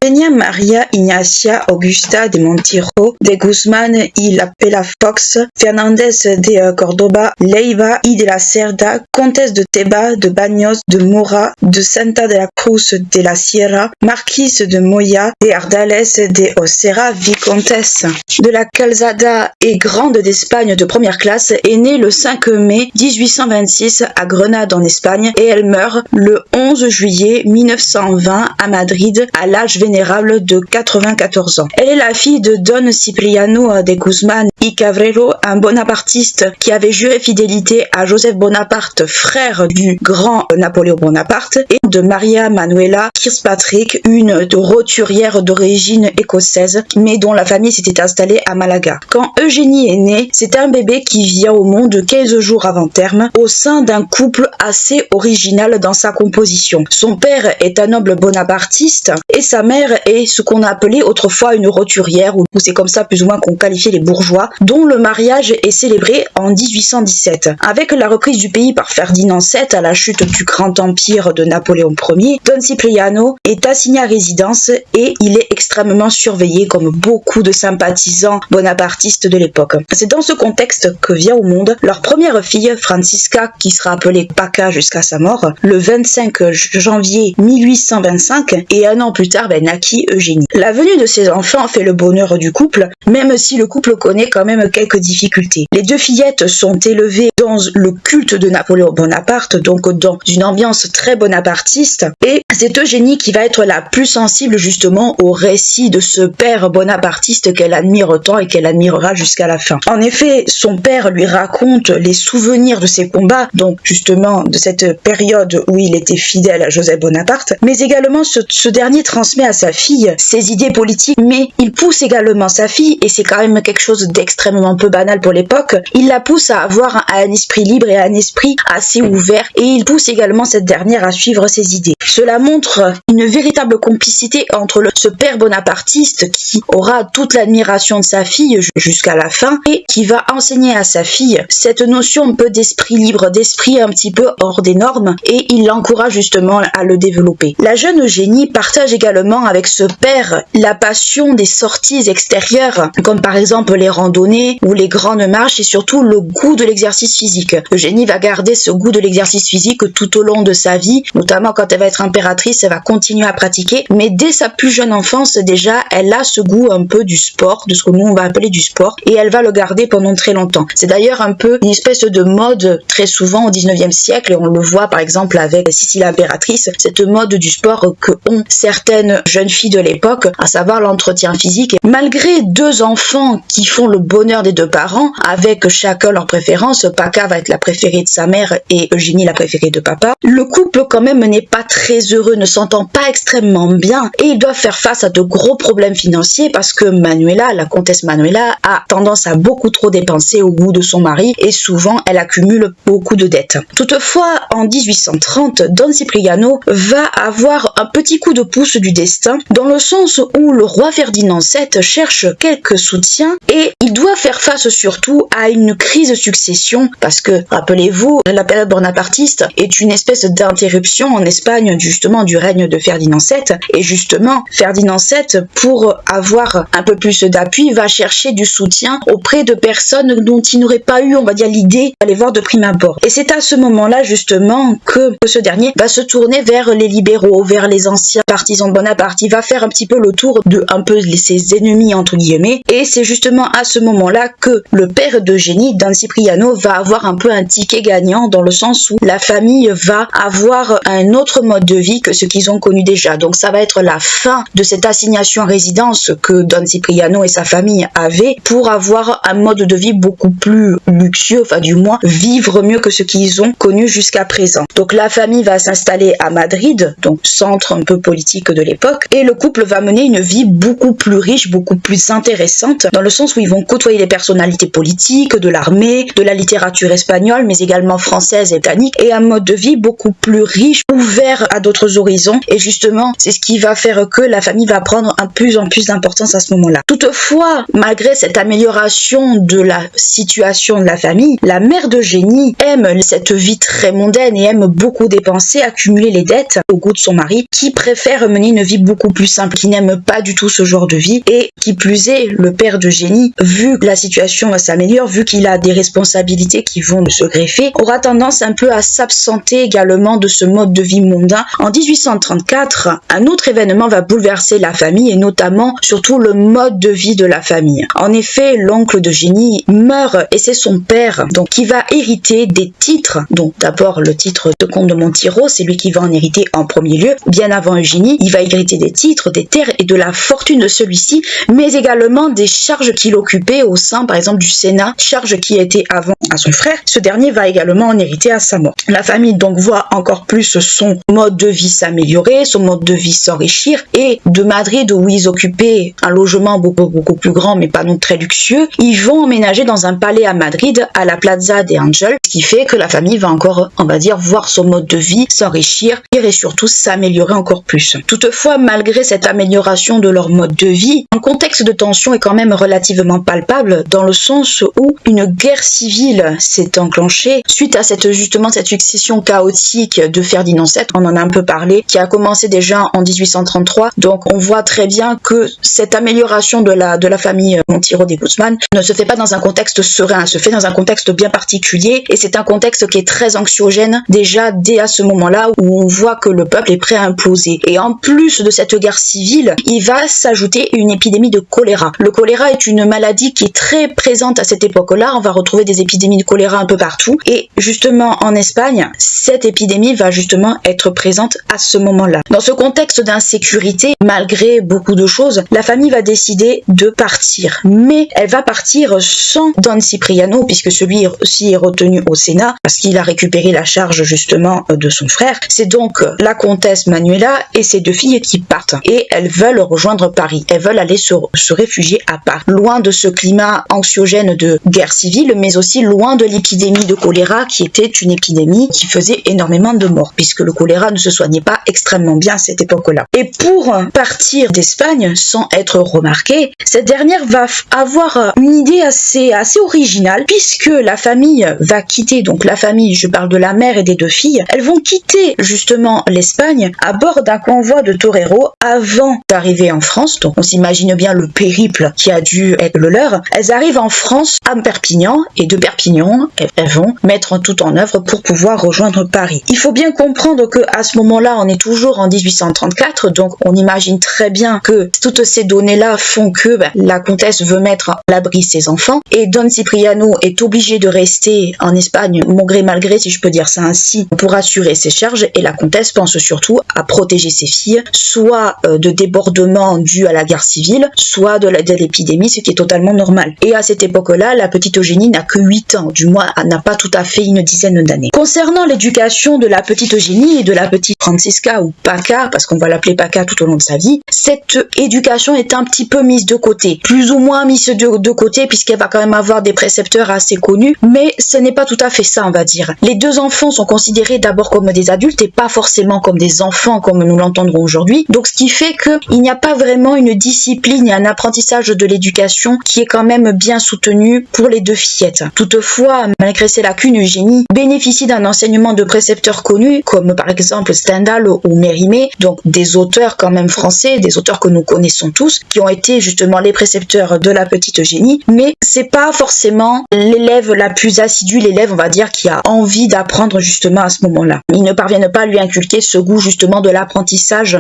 Eugenia María Ignacia Augusta de Montijo, de Guzmán y la Palafox, Fernández de Córdoba, Leiva y de la Cerda, comtesse de Teba, de Baños, de Mora, de Santa de la Cruz de la Sierra, marquise de Moya, de Ardales, de Ocera, vicomtesse de la Calzada et grande d'Espagne de première classe, est née le 5 mai 1826 à Grenade en Espagne et elle meurt le 11 juillet 1920 à Madrid à l'âge vénérable de 94 ans. Elle est la fille de Don Cipriano de Guzmán y Cabrero, un bonapartiste qui avait juré fidélité à Joseph Bonaparte, frère du grand Napoléon Bonaparte, et de Maria Manuela Kirkpatrick, une roturière d'origine écossaise, mais dont la famille s'était installée à Malaga. Quand Eugénie est née, c'est un bébé qui vient au monde 15 jours avant terme, au sein d'un couple assez original dans sa composition. Son père est un noble bonapartiste et sa mère est ce qu'on appelait autrefois une roturière, ou c'est comme ça plus ou moins qu'on qualifiait les bourgeois, dont le mariage est célébré en 1817. Avec la reprise du pays par Ferdinand VII à la chute du grand empire de Napoléon Ier, Don Cipriano est assigné à résidence et il est extrêmement surveillé comme beaucoup de sympathisants bonapartistes de l'époque. C'est dans ce contexte que vient au monde leur première fille, Francisca, qui sera appelée Paca jusqu'à sa mort, le 25 janvier 1825, et un an plus tard naquit Eugénie. La venue de ces enfants fait le bonheur du couple, même si le couple connaît quand même quelques difficultés. Les deux fillettes sont élevées dans le culte de Napoléon Bonaparte, donc dans une ambiance très bonapartiste, et c'est Eugénie qui va être la plus sensible justement au récit de ce père bonapartiste qu'elle admire tant et qu'elle admirera jusqu'à la fin. En effet, son père lui raconte les souvenirs de ses combats, donc justement de cette période où il était fidèle à Joseph Bonaparte, mais également ce dernier transmet à sa fille ses idées politiques, mais il pousse également sa fille, et c'est quand même quelque chose d'extrêmement peu banal pour l'époque, il la pousse à avoir un esprit libre et un esprit assez ouvert, et il pousse également cette dernière à suivre ses idées. Cela montre une véritable complicité entre ce père bonapartiste qui aura toute l'admiration de sa fille jusqu'à la fin et qui va enseigner à sa fille cette notion un peu d'esprit libre, d'esprit un petit peu hors des normes, et il l'encourage justement à le développer. La jeune Eugénie partage également avec ce père la passion des sorties extérieures, comme par exemple les randonnées ou les grandes marches, et surtout le goût de l'exercice physique. Eugénie va garder ce goût de l'exercice physique tout au long de sa vie, notamment quand elle va être impératrice, elle va continuer à pratiquer, mais dès sa plus jeune enfance déjà, elle a ce goût un peu du sport, de ce que nous on va appeler du sport, et elle va le garder pendant très longtemps. C'est d'ailleurs un peu une espèce de mode très souvent au 19e siècle, et on le voit par exemple avec Sissi l'impératrice, cette mode du sport que ont certaines jeunes filles de l'époque, à savoir l'entretien physique. Malgré deux enfants qui font le bonheur des deux parents, avec chacun leur préférence, Paca va être la préférée de sa mère et Eugénie la préférée de papa, le couple quand même n'est pas très heureux, ne s'entend pas extrêmement bien, et ils doivent faire face à de gros problèmes financiers parce que Manuela, la comtesse Manuela, a tendance à beaucoup trop dépenser au goût de son mari, et souvent elle accumule beaucoup de dettes. Toutefois, en 1830, Don Cipriano va avoir un petit coup de pouce du destin, dans le sens où le roi Ferdinand VII cherche quelques soutiens et il doit faire face surtout à une crise de succession, parce que, rappelez-vous, la période bonapartiste est une espèce d'interruption en Espagne justement du règne de Ferdinand VII, et justement Ferdinand VII, pour avoir un peu plus d'appui, va chercher du soutien auprès de personnes dont il n'aurait pas eu, on va dire, l'idée d'aller voir de prime abord. Et c'est à ce moment-là justement que ce dernier va se tourner vers les libéraux, vers les anciens partisans de Bonaparte. Il va faire un petit peu le tour de un peu ses ennemis entre guillemets, et c'est justement à ce moment-là que le père d'Eugénie, Don Cipriano, va avoir un peu un ticket gagnant, dans le sens où la famille va avoir un autre mode de vie que ce qu'ils ont connu déjà. Donc ça va être la fin de cette assignation à résidence que Don Cipriano et sa famille avaient pour avoir un mode de vie beaucoup plus luxueux, enfin du moins vivre mieux que ce qu'ils ont connu jusqu'à présent. Donc la famille va s'installer à Madrid, donc centre un peu politique de l'époque, et le couple va mener une vie beaucoup plus riche, beaucoup plus intéressante, dans le sens où ils vont côtoyer les personnalités politiques, de l'armée, de la littérature espagnole, mais également française et britannique, et un mode de vie beaucoup plus riche, ouvert à d'autres horizons, et justement c'est ce qui va faire que la famille va prendre un plus en plus d'importance à ce moment-là. Toutefois, malgré cette amélioration de la situation de la famille, la mère d'Eugénie aime cette vie très mondaine et aime beaucoup dépenser, accumuler les dettes au goût de son mari, qui préfère mener menait une vie beaucoup plus simple, qui n'aime pas du tout ce genre de vie. Et qui plus est, le père d'Eugénie, vu que la situation s'améliore, vu qu'il a des responsabilités qui vont se greffer, aura tendance un peu à s'absenter également de ce mode de vie mondain. En 1834, un autre événement va bouleverser la famille et notamment surtout le mode de vie de la famille. En effet, l'oncle d'Eugénie meurt et c'est son père donc qui va hériter des titres. Donc d'abord le titre de comte de Montiro, c'est lui qui va en hériter en premier lieu. Bien avant Eugénie, il va hériter des titres, des terres et de la fortune de celui-ci, mais également des charges qu'il occupait au sein par exemple du Sénat, charges qui étaient avant à son frère. Ce dernier va également en hériter à sa mort. La famille donc voit encore plus son mode de vie s'améliorer, son mode de vie s'enrichir, et de Madrid où ils occupaient un logement beaucoup plus grand mais pas non très luxueux, ils vont emménager dans un palais à Madrid à la Plaza de Angel, ce qui fait que la famille va encore, on va dire, voir son mode de vie s'enrichir et surtout s'améliorer encore plus. Toutefois, malgré cette amélioration de leur mode de vie, un contexte de tension est quand même relativement palpable dans le sens où une guerre civile s'est enclenchée suite à cette succession chaotique de Ferdinand VII, on en a un peu parlé, qui a commencé déjà en 1833. Donc on voit très bien que cette amélioration de la famille Montiro de Guzman ne se fait pas dans un contexte serein, elle se fait dans un contexte bien particulier et c'est un contexte qui est très anxiogène déjà dès à ce moment-là où on voit que le peuple est prêt à imploser. Et en plus de cette guerre civile, il va s'ajouter une épidémie de choléra. Le choléra est une maladie qui est très présente à cette époque-là, on va retrouver des épidémies de choléra un peu partout et justement en Espagne, cette épidémie va justement être présente à ce moment-là. Dans ce contexte d'insécurité, malgré beaucoup de choses, la famille va décider de partir. Mais elle va partir sans Don Cipriano, puisque celui-ci est retenu au Sénat, parce qu'il a récupéré la charge justement de son frère. C'est donc la comtesse Manuela et ses deux filles qui partent. Et elles veulent rejoindre Paris. Elles veulent aller se réfugier à Paris. Loin de ce climat anxiogène de guerre civile, mais aussi loin de l'épidémie de choléra, qui était une épidémie qui faisait énormément de morts, puisque le choléra ne se soignait pas extrêmement bien à cette époque-là. Et pour partir d'Espagne sans être remarquée, cette dernière va avoir une idée assez originale, puisque la famille va quitter, donc la famille, je parle de la mère et des deux filles, elles vont quitter justement l'Espagne à bord d'un convoi de toreros avant d'arriver en France. Donc on s'imagine bien le périple qui a dû être le leur. Elles arrivent en France à Perpignan et de Perpignan, elles vont mettre tout en œuvre pour pouvoir rejoindre Paris. Il faut bien comprendre que à ce moment-là, on est toujours en 1834, donc on imagine très bien que toutes ces données-là font que la comtesse veut mettre à l'abri ses enfants et Don Cipriano est obligé de rester en Espagne, bon gré mal gré si je peux dire ça ainsi, pour assurer ses charges et la comtesse pense surtout à protéger ses filles, soit de débordements dus à la guerre civile, soit de l'épidémie, ce qui est totalement normal. Et à cette époque-là, la petite Eugénie n'a que 8 ans, du moins elle n'a pas tout à fait une dizaine d'années. Concernant l'éducation de la petite Eugénie et de la petite Francisca ou Paca, parce qu'on va l'appeler Paca tout au long de sa vie, cette éducation est un petit peu mise de côté, plus ou moins mise de côté puisqu'elle va quand même avoir des précepteurs assez connus, mais ce n'est pas tout à fait ça on va dire. Les deux enfants sont considérés d'abord comme des adultes et pas forcément comme des enfants comme nous l'entendrons aujourd'hui, donc ce qui fait qu'il n'y a pas vraiment une discipline et un apprentissage de l'éducation qui est quand même bien soutenu pour les deux fillettes. Toutefois, malgré ces lacunes, Eugénie bénéficie d'un enseignement de précepteurs connus comme par exemple Stendhal ou Mérimée, donc des auteurs quand même français, des auteurs que nous connaissons tous, qui ont été justement les précepteurs de la petite Eugénie, mais c'est pas forcément l'élève la plus assidue, l'élève on va dire qui a envie d'apprendre justement à ce moment-là. Ils ne parviennent pas à lui inculquer ce goût justement de l'apprentissage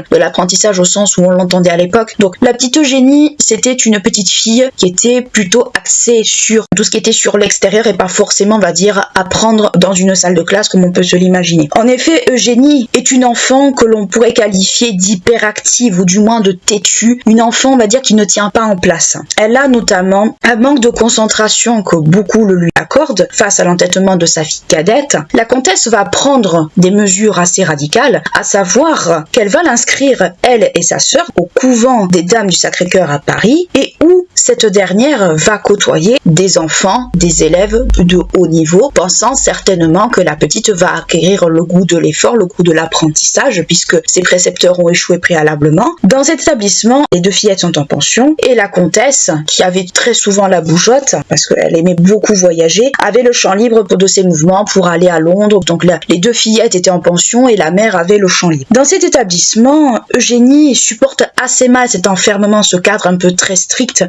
au sens où on l'entendait à l'époque. Donc la petite Eugénie, c'était une petite fille qui était plutôt axée sur tout ce qui était sur l'extérieur et pas forcément on va dire apprendre dans une salle de classe comme on peut se l'imaginer. En effet, Eugénie est une enfant que l'on pourrait qualifier d'hyperactive ou du moins de têtue, une enfant on va dire qui ne tient pas en place. Elle a notamment un manque de concentration que beaucoup le lui accordent face à l'entêtement de sa fille cadette. La comtesse va prendre des mesures assez radicales, à savoir qu'elle va l'inscrire, elle et sa sœur, au couvent des Dames du Sacré-Cœur à Paris et où cette dernière va côtoyer des enfants, des élèves de haut niveau, pensant certainement que la petite va acquérir le goût de l'effort, le goût de l'apprentissage, puisque ses précepteurs ont échoué préalablement. Dans cet établissement, les deux fillettes sont en pension et la comtesse, qui avait très souvent la bougeotte, parce qu'elle aimait beaucoup voyager, avait le champ libre de ses mouvements pour aller à Londres. Donc là, les deux fillettes étaient en pension et la mère avait le champ libre. Dans cet établissement, Cependant, Eugénie supporte assez mal cet enfermement, ce cadre un peu très strict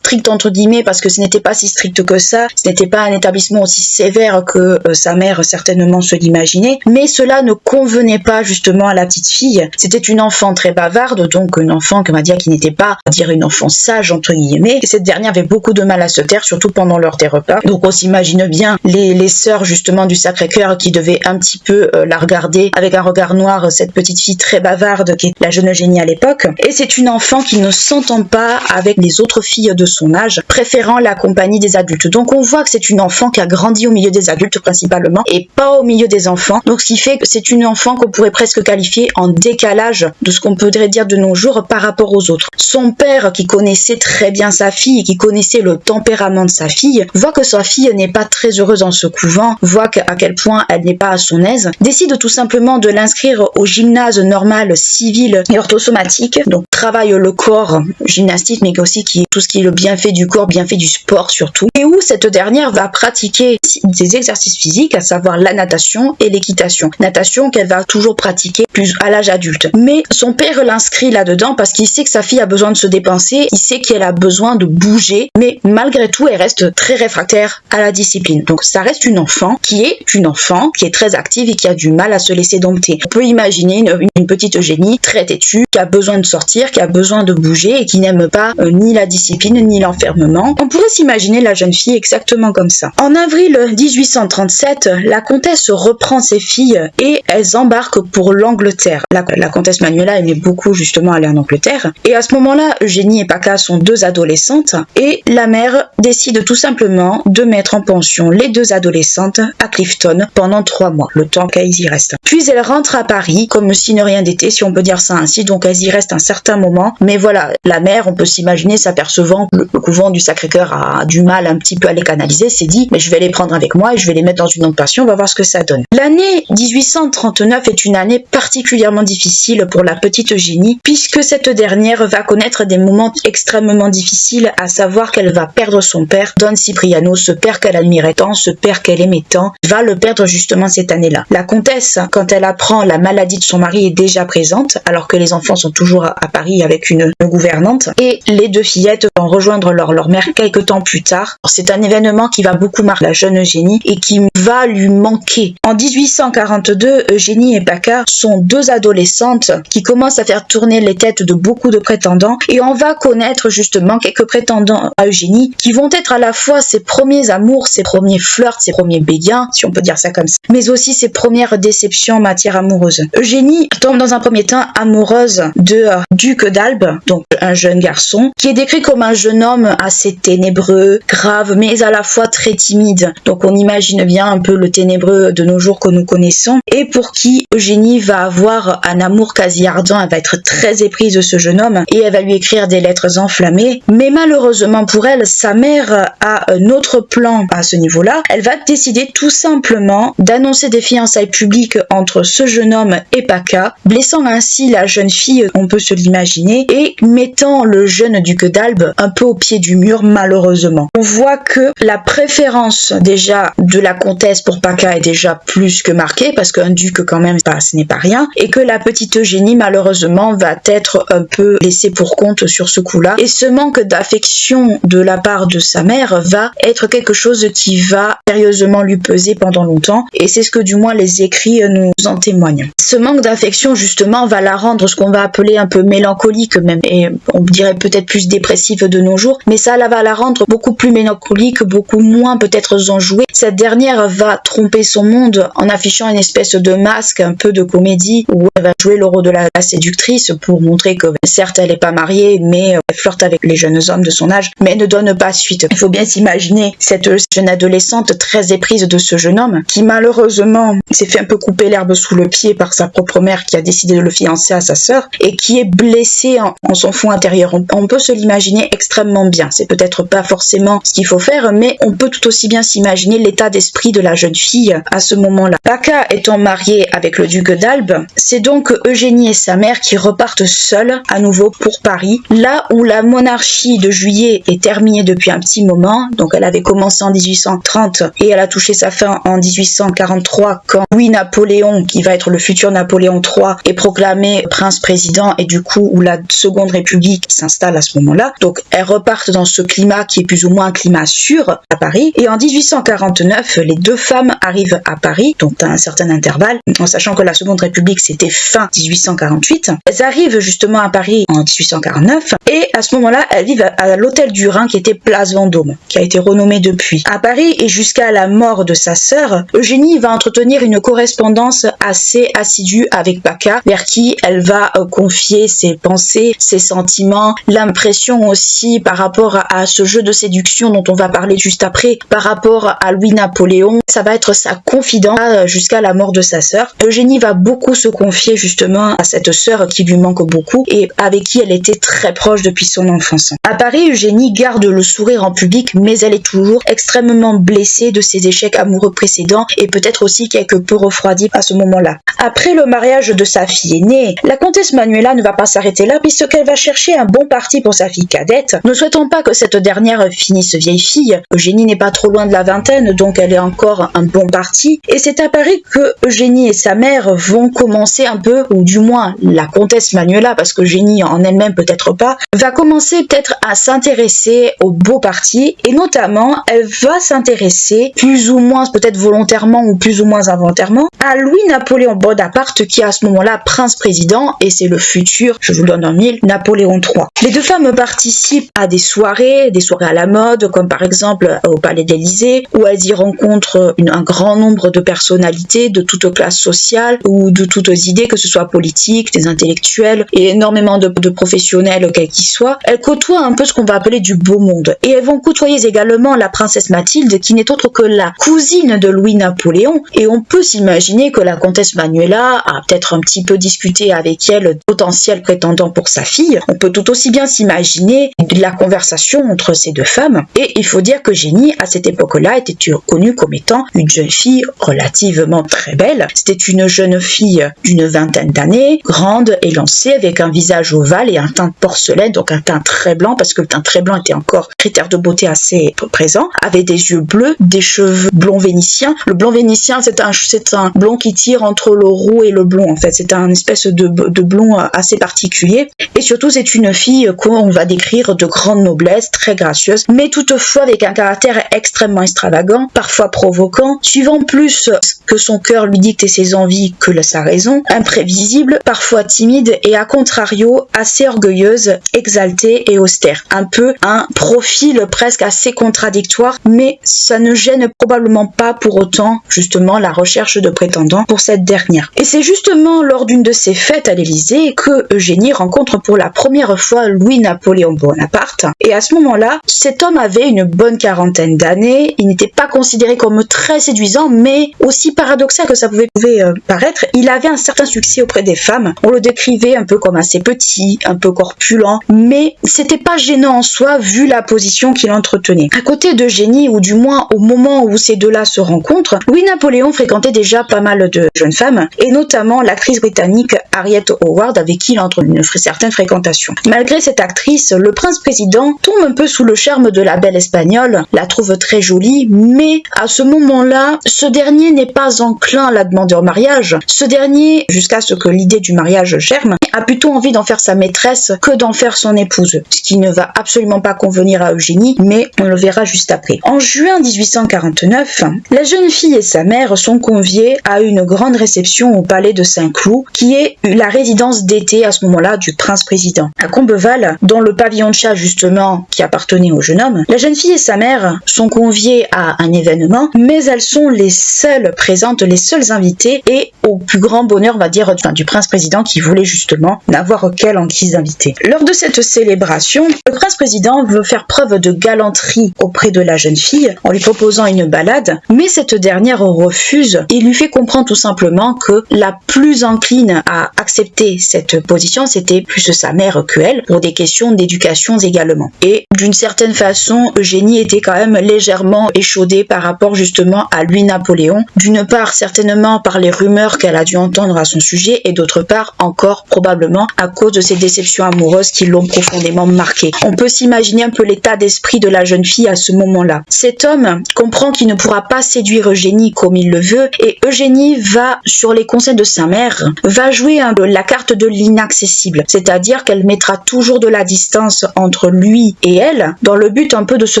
entre guillemets, parce que ce n'était pas si strict que ça, ce n'était pas un établissement aussi sévère que sa mère certainement se l'imaginait, mais cela ne convenait pas justement à la petite fille. C'était une enfant très bavarde, donc une enfant, on va dire, qui n'était pas, on va dire, une enfant sage entre guillemets, et cette dernière avait beaucoup de mal à se taire, surtout pendant l'heure des repas. Donc on s'imagine bien les sœurs justement du Sacré-Cœur qui devaient un petit peu la regarder avec un regard noir, cette petite fille très bavarde qui est la jeune Eugénie à l'époque. Et c'est une enfant qui ne s'entend pas avec les autres filles de son âge, préférant la compagnie des adultes. Donc on voit que c'est une enfant qui a grandi au milieu des adultes principalement et pas au milieu des enfants. Donc ce qui fait que c'est une enfant qu'on pourrait presque qualifier en décalage de ce qu'on pourrait dire de nos jours par rapport aux autres. Son père, qui connaissait très bien sa fille et qui connaissait le tempérament de sa fille, voit que sa fille n'est pas très heureuse dans ce couvent, voit à quel point elle n'est pas à son aise, décide tout simplement de l'inscrire au gymnase normal civil et orthosomatique, donc travaille le corps gymnastique mais aussi tout ce qui est le bienfait du corps, bienfait du sport surtout, et où cette dernière va pratiquer des exercices physiques, à savoir la natation et l'équitation. Natation qu'elle va toujours pratiquer plus à l'âge adulte. Mais son père l'inscrit là-dedans parce qu'il sait que sa fille a besoin de se dépenser, il sait qu'elle a besoin de bouger, mais malgré tout elle reste très réfractaire à la discipline. Donc ça reste une enfant qui est très active et qui a du mal à se laisser dompter. On peut imaginer une petite Eugénie très têtue, qui a besoin de sortir, qui a besoin de bouger et qui n'aime pas ni la discipline ni l'enfermement. On pourrait s'imaginer la jeune fille exactement comme ça. En avril 1837, la comtesse reprend ses filles et elles embarquent pour l'Angleterre. La comtesse Manuela aimait beaucoup justement aller en Angleterre. Et à ce moment-là, Eugénie et Paca sont deux adolescentes et la mère décide tout simplement de mettre en pension les deux adolescentes à Clifton pendant 3 mois, le temps qu'elles y restent. Puis elles rentrent à Paris comme si ne rien n'était, si on peut dire ça ainsi, donc elles y restent un certain moment. Mais voilà, la mère, on peut s'imaginer, s'apercevant que le couvent du Sacré-Cœur a du mal un petit peu à les canaliser, s'est dit, mais je vais les prendre avec moi et je vais les mettre dans une autre passion, on va voir ce que ça donne. L'année 1839 est une année particulièrement difficile pour la petite Eugénie, puisque cette dernière va connaître des moments extrêmement difficiles, à savoir qu'elle va perdre son père, Don Cipriano, ce père qu'elle admirait tant, ce père qu'elle aimait tant, va le perdre justement cette année-là. La comtesse, quand elle apprend la maladie de son mari, est déjà présente, alors que les enfants sont toujours à Paris avec une gouvernante, et les deux fillettes vont rejoindre leur mère quelques temps plus tard. C'est un événement qui va beaucoup marquer la jeune Eugénie et qui va lui manquer. En 1842, Eugénie et Paca sont deux adolescentes qui commencent à faire tourner les têtes de beaucoup de prétendants, et on va connaître justement quelques prétendants à Eugénie qui vont être à la fois ses premiers amours, ses premiers flirts, ses premiers béguins, si on peut dire ça comme ça, mais aussi ses premières déceptions en matière amoureuse. Eugénie tombe dans un premier temps amoureuse de Duc d'Albe, donc un jeune garçon, qui est décrit comme un jeune homme assez ténébreux, grave, mais à la fois très timide. Donc on imagine bien un peu le ténébreux de nos jours que nous connaissons, et pour qui Eugénie va avoir un amour quasi ardent. Elle va être très éprise de ce jeune homme et elle va lui écrire des lettres enflammées, mais malheureusement pour elle, sa mère a un autre plan à ce niveau-là. Elle va décider tout simplement d'annoncer des fiançailles publiques entre ce jeune homme et Paca, blessant ainsi la jeune fille, on peut se l'imaginer, et mettant le jeune duc d'Albe un peu au pied du mur, malheureusement. On voit que la préférence déjà de la comtesse pour Paca est déjà plus que marquée, parce qu'un duc quand même, ce n'est pas rien, et que la petite Eugénie malheureusement va être un peu laissée pour compte sur ce coup-là, et ce manque d'affection de la part de sa mère va être quelque chose qui va sérieusement lui peser pendant longtemps, et c'est ce que du moins les écrits nous en témoignent. Ce manque d'affection justement va la rendre ce qu'on va appeler un peu mélancolique même, et on dirait peut-être plus dépressive de nos jours, mais ça va la rendre beaucoup plus mélancolique, beaucoup moins peut-être enjouée. Cette dernière va tromper son monde en affichant une espèce de masque, un peu de comédie, où elle va jouer le rôle de la séductrice pour montrer que certes elle n'est pas mariée, mais elle flirte avec les jeunes hommes de son âge, mais ne donne pas suite. Il faut bien s'imaginer cette jeune adolescente très éprise de ce jeune homme, qui malheureusement s'est fait un peu couper l'herbe sous le pied par sa propre mère qui a décidé de le fiancer à sa sœur, et qui est blessée en son fond intérieur. On peut se l'imaginer extrêmement bien. C'est peut-être pas forcément ce qu'il faut faire, mais on peut tout aussi bien s'imaginer l'état d'esprit de la jeune fille à ce moment-là. Paca étant mariée avec le duc d'Albe, c'est donc Eugénie et sa mère qui repartent seules à nouveau pour Paris, là où la monarchie de Juillet est terminée depuis un petit moment. Donc elle avait commencé en 1830 et elle a touché sa fin en 1843 quand Louis-Napoléon, qui va être le futur Napoléon III, est proclamé proclamé prince-président et du coup où la Seconde République s'installe à ce moment-là. Donc elles repartent dans ce climat qui est plus ou moins un climat sûr à Paris. Et en 1849, les deux femmes arrivent à Paris, donc à un certain intervalle, en sachant que la Seconde République c'était fin 1848. Elles arrivent justement à Paris en 1849 et à ce moment-là, elles vivent à l'hôtel du Rhin qui était Place Vendôme, qui a été renommé depuis. À Paris et jusqu'à la mort de sa sœur, Eugénie va entretenir une correspondance assez assidue avec Paca, vers qui elle va confier ses pensées, ses sentiments, l'impression aussi par rapport à ce jeu de séduction dont on va parler juste après, par rapport à Louis-Napoléon. Ça va être sa confidente jusqu'à la mort de sa sœur. Eugénie va beaucoup se confier justement à cette sœur qui lui manque beaucoup et avec qui elle était très proche depuis son enfance. À Paris, Eugénie garde le sourire en public, mais elle est toujours extrêmement blessée de ses échecs amoureux précédents et peut-être aussi quelque peu refroidie à ce moment-là. Après le mariage de sa fille aînée, la comtesse Manuela ne va pas s'arrêter là puisqu'elle va chercher un bon parti pour sa fille cadette. Ne souhaitant pas que cette dernière finisse vieille fille, Eugénie n'est pas trop loin de la vingtaine, donc elle est encore un bon parti. Et c'est à Paris que Eugénie et sa mère vont commencer un peu, ou du moins la comtesse Manuela, parce que Eugénie en elle-même peut-être pas, va commencer peut-être à s'intéresser au beau parti, et notamment elle va s'intéresser plus ou moins, peut-être volontairement ou plus ou moins involontairement, à Louis-Napoléon Bonaparte qui est à ce moment-là prince-président et c'est le futur, je vous le donne en mille, Napoléon III. Les deux femmes participent à des soirées à la mode, comme par exemple au Palais d'Élysée, où elles y rencontrent un grand nombre de personnalités de toutes classes sociales ou de toutes idées, que ce soit politiques, des intellectuels et énormément de professionnels quels qu'ils soient. Elles côtoient un peu ce qu'on va appeler du beau monde. Et elles vont côtoyer également la princesse Mathilde, qui n'est autre que la cousine de Louis-Napoléon. Et on peut s'imaginer que la comtesse Manuela a peut-être un petit peu discuté avec elle potentiel prétendant pour sa fille. On peut tout aussi bien s'imaginer la conversation entre ces deux femmes. Et il faut dire qu'Eugénie, à cette époque-là, était connue comme étant une jeune fille relativement très belle. C'était une jeune fille d'une vingtaine d'années, grande, élancée, avec un visage ovale et un teint de porcelaine, donc un teint très blanc, parce que le teint très blanc était encore critère de beauté assez présent, avec des yeux bleus, des cheveux blonds vénitiens. Le blond vénitien, c'est un blond qui tire entre le roux et le blond, en fait. C'est un espèce de blond assez particulier. Et surtout, c'est une fille qu'on va décrire de grande noblesse, très gracieuse, mais toutefois avec un caractère extrêmement extravagant, parfois provoquant, suivant plus que son cœur lui dicte et ses envies que sa raison, imprévisible, parfois timide et à contrario assez orgueilleuse, exaltée et austère. Un peu un profil presque assez contradictoire, mais ça ne gêne probablement pas pour autant justement la recherche de prétendants pour cette dernière. Et c'est justement lors d'une de ces fêtes à l'Élysée que Eugénie rencontre pour la première fois Louis-Napoléon Bonaparte. Et à ce moment-là, cet homme avait une bonne quarantaine d'années, il n'était pas considéré comme très séduisant, mais aussi paradoxal que ça pouvait paraître, il avait un certain succès auprès des femmes. On le décrivait un peu comme assez petit, un peu corpulent, mais c'était pas gênant en soi vu la position qu'il entretenait. À côté d'Eugénie, ou du moins au moment où ces deux-là se rencontrent, Louis-Napoléon fréquentait déjà pas mal de jeunes femmes, et notamment l'actrice britannique Harriet Howard, avec qui il entre une certaine fréquentation. Malgré cette actrice, le prince-président tombe un peu sous le charme de la belle espagnole, la trouve très jolie, mais à ce moment-là, ce dernier n'est pas enclin à la demander en mariage. Ce dernier, jusqu'à ce que l'idée du mariage germe, a plutôt envie d'en faire sa maîtresse que d'en faire son épouse, ce qui ne va absolument pas convenir à Eugénie, mais on le verra juste après. En juin 1849, la jeune fille et sa mère sont conviées à une grande réception au palais de Saint-Cloud, qui est la résidence d'été à ce moment-là du prince-président. À Combeval, dans le pavillon de chat justement qui appartenait au jeune homme, la jeune fille et sa mère sont conviées à un événement, mais elles sont les seules présentes, les seules invitées, et au plus grand bonheur, on va dire, du prince-président qui voulait justement n'avoir qu'elle en guise d'invité. Lors de cette célébration, le prince-président veut faire preuve de galanterie auprès de la jeune fille en lui proposant une balade, mais cette dernière refuse et lui fait comprendre tout simplement que la plus encline à accepter cette position, c'était plus sa mère que elle, pour des questions d'éducation également. Et d'une certaine façon, Eugénie était quand même légèrement échaudée par rapport justement à Louis-Napoléon, d'une part certainement par les rumeurs qu'elle a dû entendre à son sujet, et d'autre part encore probablement à cause de ses déceptions amoureuses qui l'ont profondément marquée. On peut s'imaginer un peu l'état d'esprit de la jeune fille à ce moment-là. Cet homme comprend qu'il ne pourra pas séduire Eugénie comme il le veut, et Eugénie va, sur les conseils de sa mère, va jouer jouer la carte de l'inaccessible, c'est-à-dire qu'elle mettra toujours de la distance entre lui et elle, dans le but un peu de se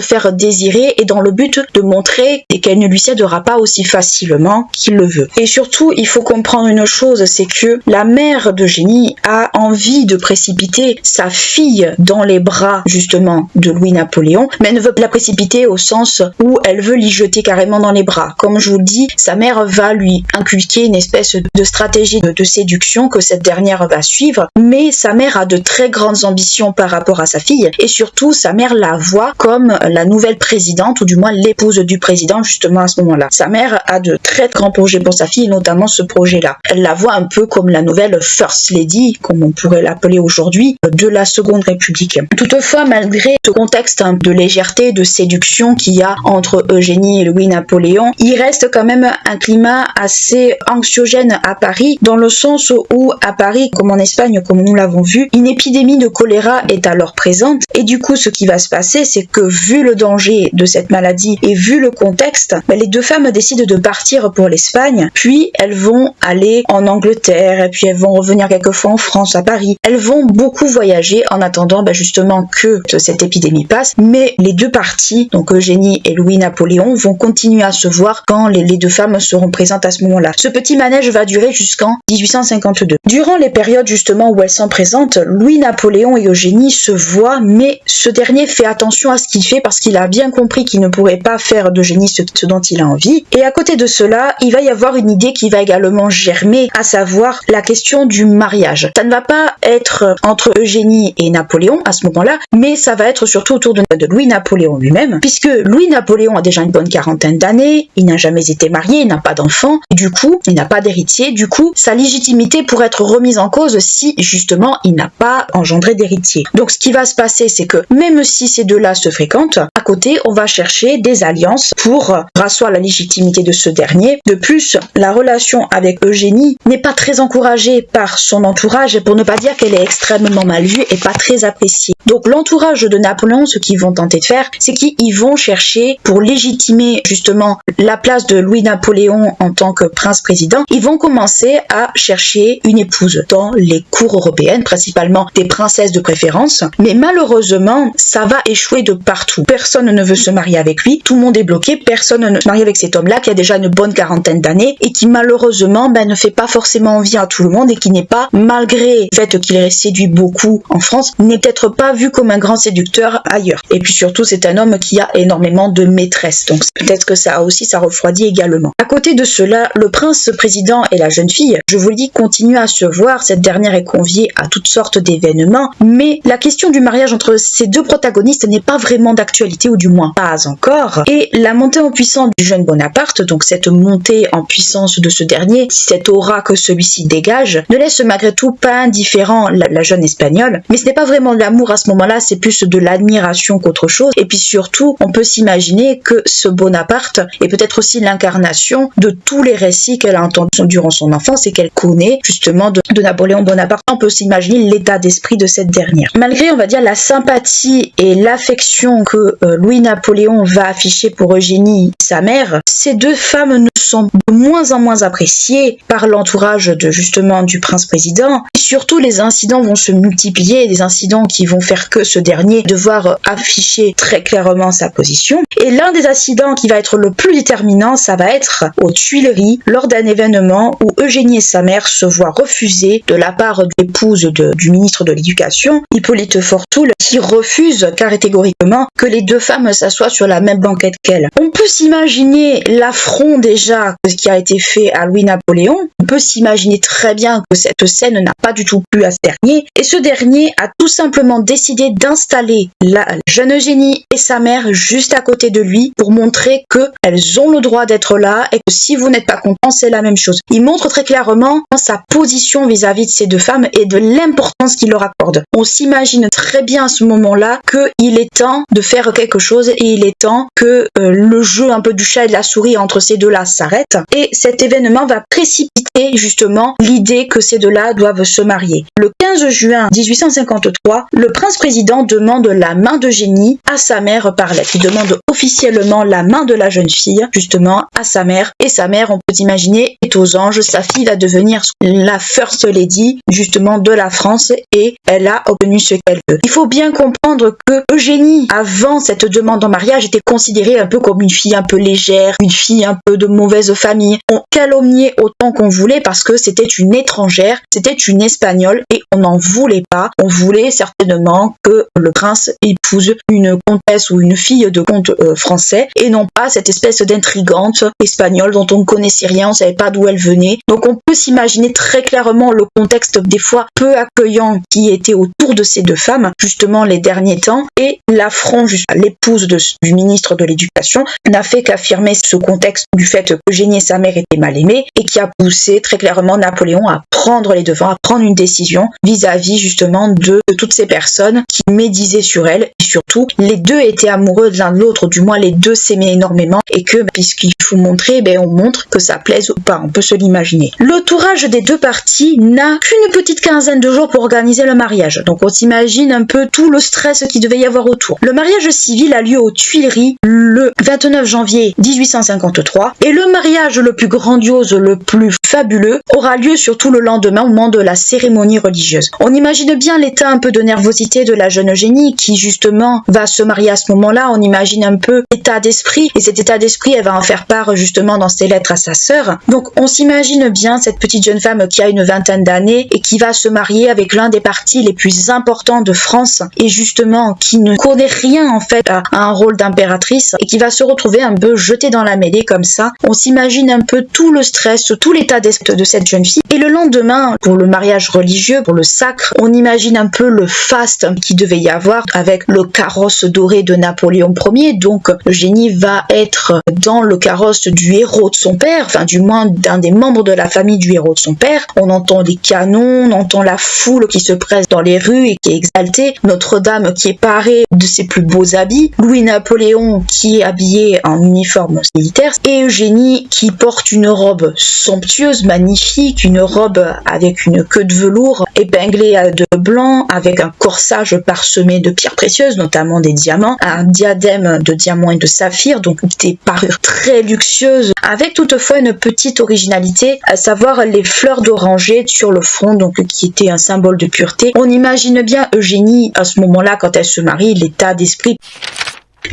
faire désirer et dans le but de montrer qu'elle ne lui cédera pas aussi facilement qu'il le veut. Et surtout, il faut comprendre une chose, c'est que la mère d'Eugénie a envie de précipiter sa fille dans les bras justement de Louis-Napoléon, mais elle ne veut pas la précipiter au sens où elle veut l'y jeter carrément dans les bras. Comme je vous le dis, sa mère va lui inculquer une espèce de stratégie de séduction que cette dernière va suivre, mais sa mère a de très grandes ambitions par rapport à sa fille, et surtout sa mère la voit comme la nouvelle présidente, ou du moins l'épouse du président justement à ce moment-là. Sa mère a de très grands projets pour sa fille, notamment ce projet-là. Elle la voit un peu comme la nouvelle First Lady, comme on pourrait l'appeler aujourd'hui, de la Seconde République. Toutefois, malgré ce contexte de légèreté, de séduction qu'il y a entre Eugénie et Louis-Napoléon, il reste quand même un climat assez anxiogène à Paris, dans le sens où à Paris, comme en Espagne, comme nous l'avons vu, une épidémie de choléra est alors présente, et du coup ce qui va se passer, c'est que vu le danger de cette maladie et vu le contexte, les deux femmes décident de partir pour l'Espagne, puis elles vont aller en Angleterre, et puis elles vont revenir quelquefois en France, à Paris. Elles vont beaucoup voyager en attendant justement que cette épidémie passe, mais les deux parties, donc Eugénie et Louis-Napoléon, vont continuer à se voir quand les deux femmes seront présentes à ce moment-là. Ce petit manège va durer jusqu'en 1852. Durant les périodes justement où elles sont présentes, Louis-Napoléon et Eugénie se voient, mais ce dernier fait attention à ce qu'il fait parce qu'il a bien compris qu'il ne pourrait pas faire d'Eugénie ce dont il a envie. Et à côté de cela, il va y avoir une idée qui va également germer, à savoir la question du mariage. Ça ne va pas être entre Eugénie et Napoléon à ce moment-là, mais ça va être surtout autour de Louis-Napoléon lui-même, puisque Louis-Napoléon a déjà une bonne quarantaine d'années, il n'a jamais été marié, il n'a pas d'enfant, du coup, il n'a pas d'héritier, du coup, sa légitimité pourrait être remise en cause si, justement, il n'a pas engendré d'héritier. Donc, ce qui va se passer, c'est que, même si ces deux-là se fréquentent, à côté, on va chercher des alliances pour rasseoir la légitimité de ce dernier. De plus, la relation avec Eugénie n'est pas très encouragée par son entourage, pour ne pas dire qu'elle est extrêmement mal vue et pas très appréciée. Donc, l'entourage de Napoléon, ce qu'ils vont tenter de faire, c'est qu'ils vont chercher, pour légitimer justement la place de Louis-Napoléon en tant que prince-président, ils vont commencer à chercher une épouse dans les cours européennes, principalement des princesses de préférence, mais malheureusement, ça va échouer de partout. Personne ne veut se marier avec lui, tout le monde est bloqué, personne ne se marie avec cet homme-là qui a déjà une bonne quarantaine d'années et qui malheureusement ne fait pas forcément envie à tout le monde et qui n'est pas, malgré le fait qu'il ait séduit beaucoup en France, n'est peut-être pas vu comme un grand séducteur ailleurs. Et puis surtout, c'est un homme qui a énormément de maîtresses, donc peut-être que ça refroidit également. À côté de cela, le prince-président et la jeune fille, je vous le dis, continuent à se voir, cette dernière est conviée à toutes sortes d'événements, mais la question du mariage entre ces deux protagonistes n'est pas vraiment d'actualité, ou du moins pas encore, et la montée en puissance du jeune Bonaparte, donc cette montée en puissance de ce dernier, cette aura que celui-ci dégage, ne laisse malgré tout pas indifférent la jeune espagnole, mais ce n'est pas vraiment de l'amour à ce moment-là, c'est plus de l'admiration qu'autre chose, et puis surtout, on peut s'imaginer que ce Bonaparte est peut-être aussi l'incarnation de tous les récits qu'elle a entendus durant son enfance et qu'elle connaît justement de Napoléon Bonaparte. On peut s'imaginer l'état d'esprit de cette dernière. Malgré, on va dire, la sympathie et l'affection que Louis-Napoléon va afficher pour Eugénie, sa mère, ces deux femmes ne sont de moins en moins appréciées par l'entourage du prince-président. Et surtout, les incidents vont se multiplier, des incidents qui vont faire que ce dernier devoir afficher très clairement sa position. Et l'un des incidents qui va être le plus déterminant, ça va être aux Tuileries, lors d'un événement où Eugénie et sa mère se voient refuser de la part de l'épouse du ministre de l'Éducation, Hippolyte Fortoul, qui refuse catégoriquement que les deux femmes s'assoient sur la même banquette qu'elle. On peut s'imaginer l'affront déjà qui a été fait à Louis-Napoléon, on peut s'imaginer très bien que cette scène n'a pas du tout plu à ce dernier, et ce dernier a tout simplement décidé d'installer la jeune Eugénie et sa mère juste à côté de lui pour montrer qu'elles ont le droit d'être là et que si vous n'êtes pas content, c'est la même chose. Il montre très clairement sa position vis-à-vis de ces deux femmes et de l'importance qu'il leur accorde. On s'imagine très bien à ce moment-là qu'il est temps de faire quelque chose et il est temps que le jeu un peu du chat et de la souris entre ces deux-là s'arrête, et cet événement va précipiter justement l'idée que ces deux-là doivent se marier. Le 15 juin 1853, le prince-président demande la main d'Eugénie à sa mère par lettre. Il demande officiellement la main de la jeune fille, justement, à sa mère. Et sa mère, on peut imaginer, est aux anges. Sa fille va devenir la First Lady, justement, de la France et elle a obtenu ce qu'elle veut. Il faut bien comprendre que Eugénie, avant cette demande en mariage, était considérée un peu comme une fille un peu légère, une fille un peu de mauvaise famille. On calomniait autant qu'on voulait parce que c'était une étrangère, c'était une espagnole et on n'en voulait pas. On voulait certainement que le prince épouse une comtesse ou une fille de comte français et non pas cette espèce d'intrigante espagnole dont on ne connaissait rien, on ne savait pas d'où elle venait. Donc on peut s'imaginer très clairement le contexte des fois peu accueillant qui était autour de ces deux femmes, justement les derniers temps, et l'affront, l'épouse du ministre de l'Éducation, n'a fait qu'affirmer ce contexte du fait qu'Eugénie et sa mère étaient mal aimées et qui a poussé très clairement Napoléon à prendre les devants, à prendre une décision vis-à-vis justement de toutes ces personnes qui médisaient sur elle et surtout les deux étaient amoureux de l'un de l'autre, du moins les deux s'aimaient énormément et que puisqu'il faut montrer, on montre que ça plaise ou pas, on peut se l'imaginer. L'entourage des deux parties n'a qu'une petite quinzaine de jours pour organiser le mariage, donc on s'imagine un peu tout le stress qu'il devait y avoir autour. Le mariage civil a lieu aux Tuileries le 29 janvier 1853 et le mariage le plus grandiose, le plus fabuleux aura lieu surtout le lendemain au moment de la cérémonie religieuse. On imagine bien l'état un peu de nervosité de la jeune Eugénie qui justement va se marier à ce moment-là, on imagine un peu l'état d'esprit et cet état d'esprit elle va en faire part justement dans ses lettres à sa sœur. Donc on s'imagine bien cette petite jeune femme qui a une vingtaine d'années et qui va se marier avec l'un des partis les plus importants de France et justement qui ne connaît rien en fait à un rôle d'impératrice et qui va se retrouver un peu jetée dans la mêlée comme ça. On s'imagine un peu tout le stress, tout l'état d'esprit de cette jeune fille et le lendemain pour le mariage religieux, pour le sacre, on imagine un peu le faste qui devait y avoir avec le carrosse doré de Napoléon Ier. Donc Eugénie va être dans le carrosse du héros de son père, enfin du moins d'un des membres de la famille du héros de son père. On entend les canons, on entend la foule qui se presse dans les rues et qui est exaltée, Notre-Dame qui est parée de ses plus beaux habits, Louis-Napoléon qui est habillé en uniforme militaire et Eugénie qui porte une robe somptueuse, magnifique, une robe avec une queue de velours épinglée de blanc, avec un corsage parsemé de pierres précieuses, notamment des diamants, un diadème de diamants et de saphirs, donc des parures très luxueuses, avec toutefois une petite originalité, à savoir les fleurs d'oranger sur le front, donc qui était un symbole de pureté. On imagine bien Eugénie à ce moment-là, quand elle se marie, l'état d'esprit.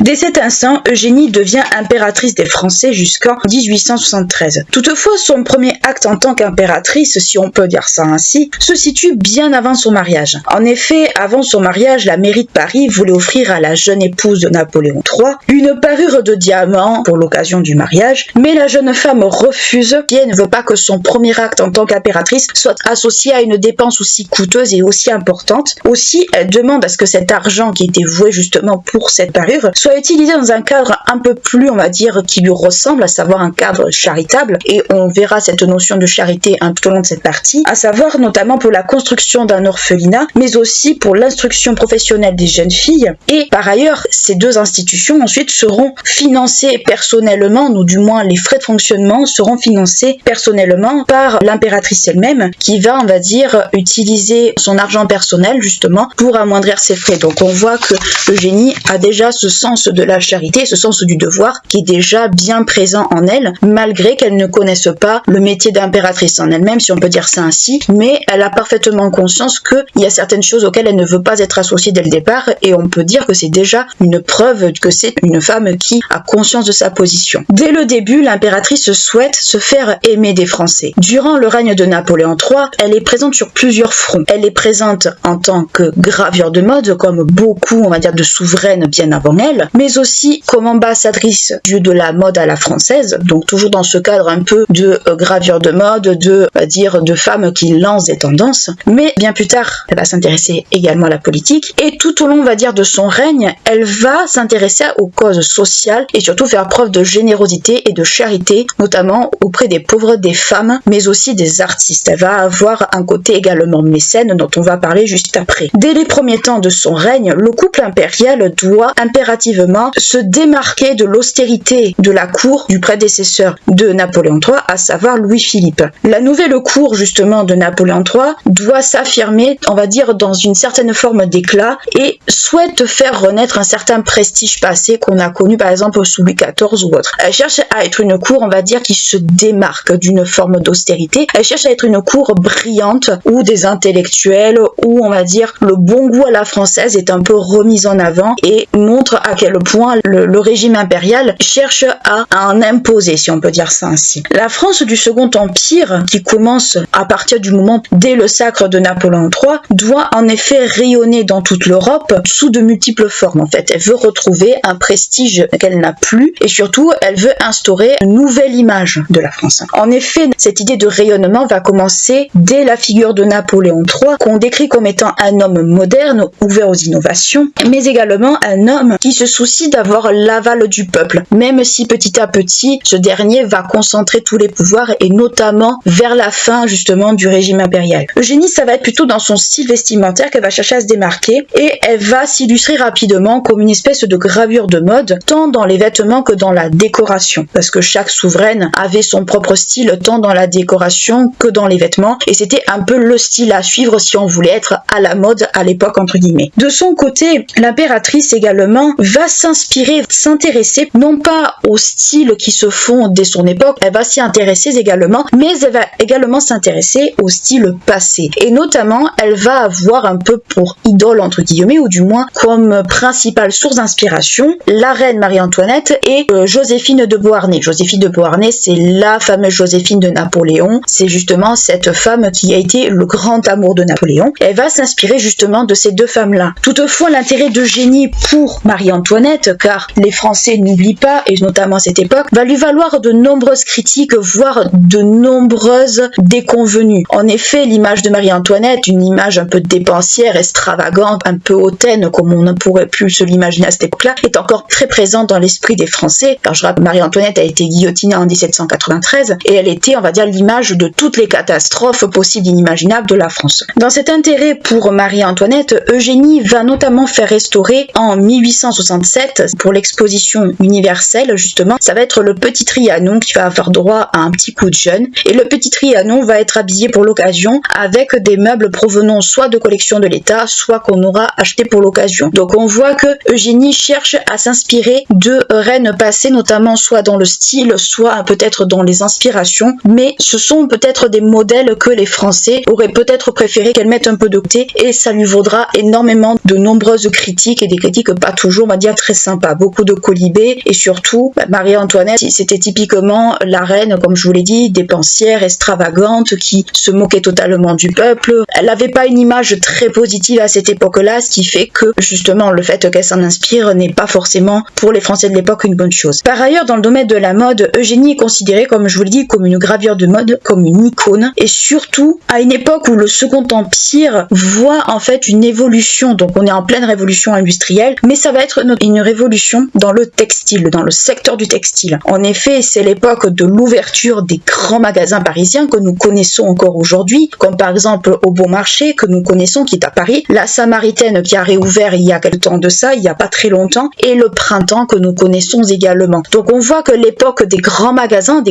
Dès cet instant, Eugénie devient impératrice des Français jusqu'en 1873. Toutefois, son premier acte en tant qu'impératrice, si on peut dire ça ainsi, se situe bien avant son mariage. En effet, avant son mariage, la mairie de Paris voulait offrir à la jeune épouse de Napoléon III une parure de diamants pour l'occasion du mariage, mais la jeune femme refuse et elle ne veut pas que son premier acte en tant qu'impératrice soit associé à une dépense aussi coûteuse et aussi importante. Aussi, elle demande à ce que cet argent qui était voué justement pour cette parure soit utilisé dans un cadre un peu plus, on va dire, qui lui ressemble, à savoir un cadre charitable, et on verra cette notion de charité tout au long de cette partie, à savoir notamment pour la construction d'un orphelinat, mais aussi pour l'instruction professionnelle des jeunes filles, et par ailleurs, ces deux institutions ensuite seront financées personnellement, ou du moins les frais de fonctionnement seront financés personnellement par l'impératrice elle-même, qui va, on va dire, utiliser son argent personnel justement pour amoindrir ses frais. Donc on voit que Eugénie a déjà ce sens de la charité, ce sens du devoir qui est déjà bien présent en elle, malgré qu'elle ne connaisse pas le métier d'impératrice en elle-même, si on peut dire ça ainsi, mais elle a parfaitement conscience qu'il y a certaines choses auxquelles elle ne veut pas être associée dès le départ, et on peut dire que c'est déjà une preuve que c'est une femme qui a conscience de sa position. Dès le début, l'impératrice souhaite se faire aimer des Français. Durant le règne de Napoléon III, elle est présente sur plusieurs fronts. Elle est présente en tant que gravure de mode, comme beaucoup, on va dire, de souveraines bien avant elle, mais aussi comme ambassadrice de la mode à la française, donc toujours dans ce cadre un peu de gravure de mode, de femmes qui lancent des tendances, mais bien plus tard, elle va s'intéresser également à la politique, et tout au long, on va dire, de son règne, elle va s'intéresser aux causes sociales, et surtout faire preuve de générosité et de charité, notamment auprès des pauvres, des femmes, mais aussi des artistes. Elle va avoir un côté également mécène, dont on va parler juste après. Dès les premiers temps de son règne, le couple impérial doit impérativement administrativement se démarquer de l'austérité de la cour du prédécesseur de Napoléon III, à savoir Louis-Philippe. La nouvelle cour justement de Napoléon III doit s'affirmer, on va dire, dans une certaine forme d'éclat et souhaite faire renaître un certain prestige passé qu'on a connu par exemple sous Louis XIV ou autre. Elle cherche à être une cour, on va dire, qui se démarque d'une forme d'austérité. Elle cherche à être une cour brillante où des intellectuels, où on va dire le bon goût à la française est un peu remis en avant et montre à quel point le régime impérial cherche à en imposer, si on peut dire ça ainsi. La France du Second Empire, qui commence à partir du moment dès le sacre de Napoléon III, doit en effet rayonner dans toute l'Europe sous de multiples formes. En fait, elle veut retrouver un prestige qu'elle n'a plus et surtout, elle veut instaurer une nouvelle image de la France. En effet, cette idée de rayonnement va commencer dès la figure de Napoléon III, qu'on décrit comme étant un homme moderne, ouvert aux innovations, mais également un homme qui se soucie d'avoir l'aval du peuple, même si petit à petit, ce dernier va concentrer tous les pouvoirs et notamment vers la fin justement du régime impérial. Eugénie, ça va être plutôt dans son style vestimentaire qu'elle va chercher à se démarquer et elle va s'illustrer rapidement comme une espèce de gravure de mode, tant dans les vêtements que dans la décoration, parce que chaque souveraine avait son propre style tant dans la décoration que dans les vêtements et c'était un peu le style à suivre si on voulait être à la mode à l'époque entre guillemets. De son côté, l'impératrice également va s'intéresser non pas aux styles qui se font dès son époque, elle va s'y intéresser également, mais elle va également s'intéresser au style passé. Et notamment, elle va avoir un peu pour idole, entre guillemets, ou du moins comme principale source d'inspiration, la reine Marie-Antoinette et Joséphine de Beauharnais. Joséphine de Beauharnais, c'est la fameuse Joséphine de Napoléon. C'est justement cette femme qui a été le grand amour de Napoléon. Elle va s'inspirer justement de ces deux femmes-là. Toutefois, l'intérêt d'Eugénie pour Marie-Antoinette, car les Français n'oublient pas, et notamment à cette époque, va lui valoir de nombreuses critiques, voire de nombreuses déconvenues. En effet, l'image de Marie-Antoinette, une image un peu dépensière, extravagante, un peu hautaine, comme on ne pourrait plus se l'imaginer à cette époque-là, est encore très présente dans l'esprit des Français. Car je rappelle, Marie-Antoinette a été guillotinée en 1793 et elle était, on va dire, l'image de toutes les catastrophes possibles et inimaginables de la France. Dans cet intérêt pour Marie-Antoinette, Eugénie va notamment faire restaurer en 1867, pour l'exposition universelle, justement, ça va être le Petit Trianon qui va avoir droit à un petit coup de jeune. Et le Petit Trianon va être habillé pour l'occasion avec des meubles provenant soit de collections de l'État, soit qu'on aura acheté pour l'occasion. Donc on voit que Eugénie cherche à s'inspirer de reines passées, notamment soit dans le style, soit peut-être dans les inspirations, mais ce sont peut-être des modèles que les Français auraient peut-être préféré qu'elle mette un peu de côté et ça lui vaudra énormément de nombreuses critiques et des critiques pas toujours, on va dire, très sympas. Beaucoup de colibés et surtout, Marie-Antoinette, c'était typiquement la reine, comme je vous l'ai dit, dépensière, extravagante, qui se moquait totalement du peuple. Elle n'avait pas une image très positive à cette époque-là, ce qui fait que, justement, le fait qu'elle s'en inspire n'est pas forcément, pour les Français de l'époque, une bonne chose. Par ailleurs, dans le domaine de la mode, Eugénie est considérée, comme je vous l'ai dit, comme une gravure de mode, comme une icône, et surtout, à une époque où le Second Empire voit, en fait, une évolution, donc on est en pleine révolution industrielle, mais ça va être une révolution dans le textile, dans le secteur du textile. En effet, c'est l'époque de l'ouverture des grands magasins parisiens que nous connaissons encore aujourd'hui, comme par exemple au Bon Marché, que nous connaissons, qui est à Paris, la Samaritaine qui a réouvert il y a quelque temps de ça, il n'y a pas très longtemps, et le Printemps que nous connaissons également. Donc on voit que l'époque des grands magasins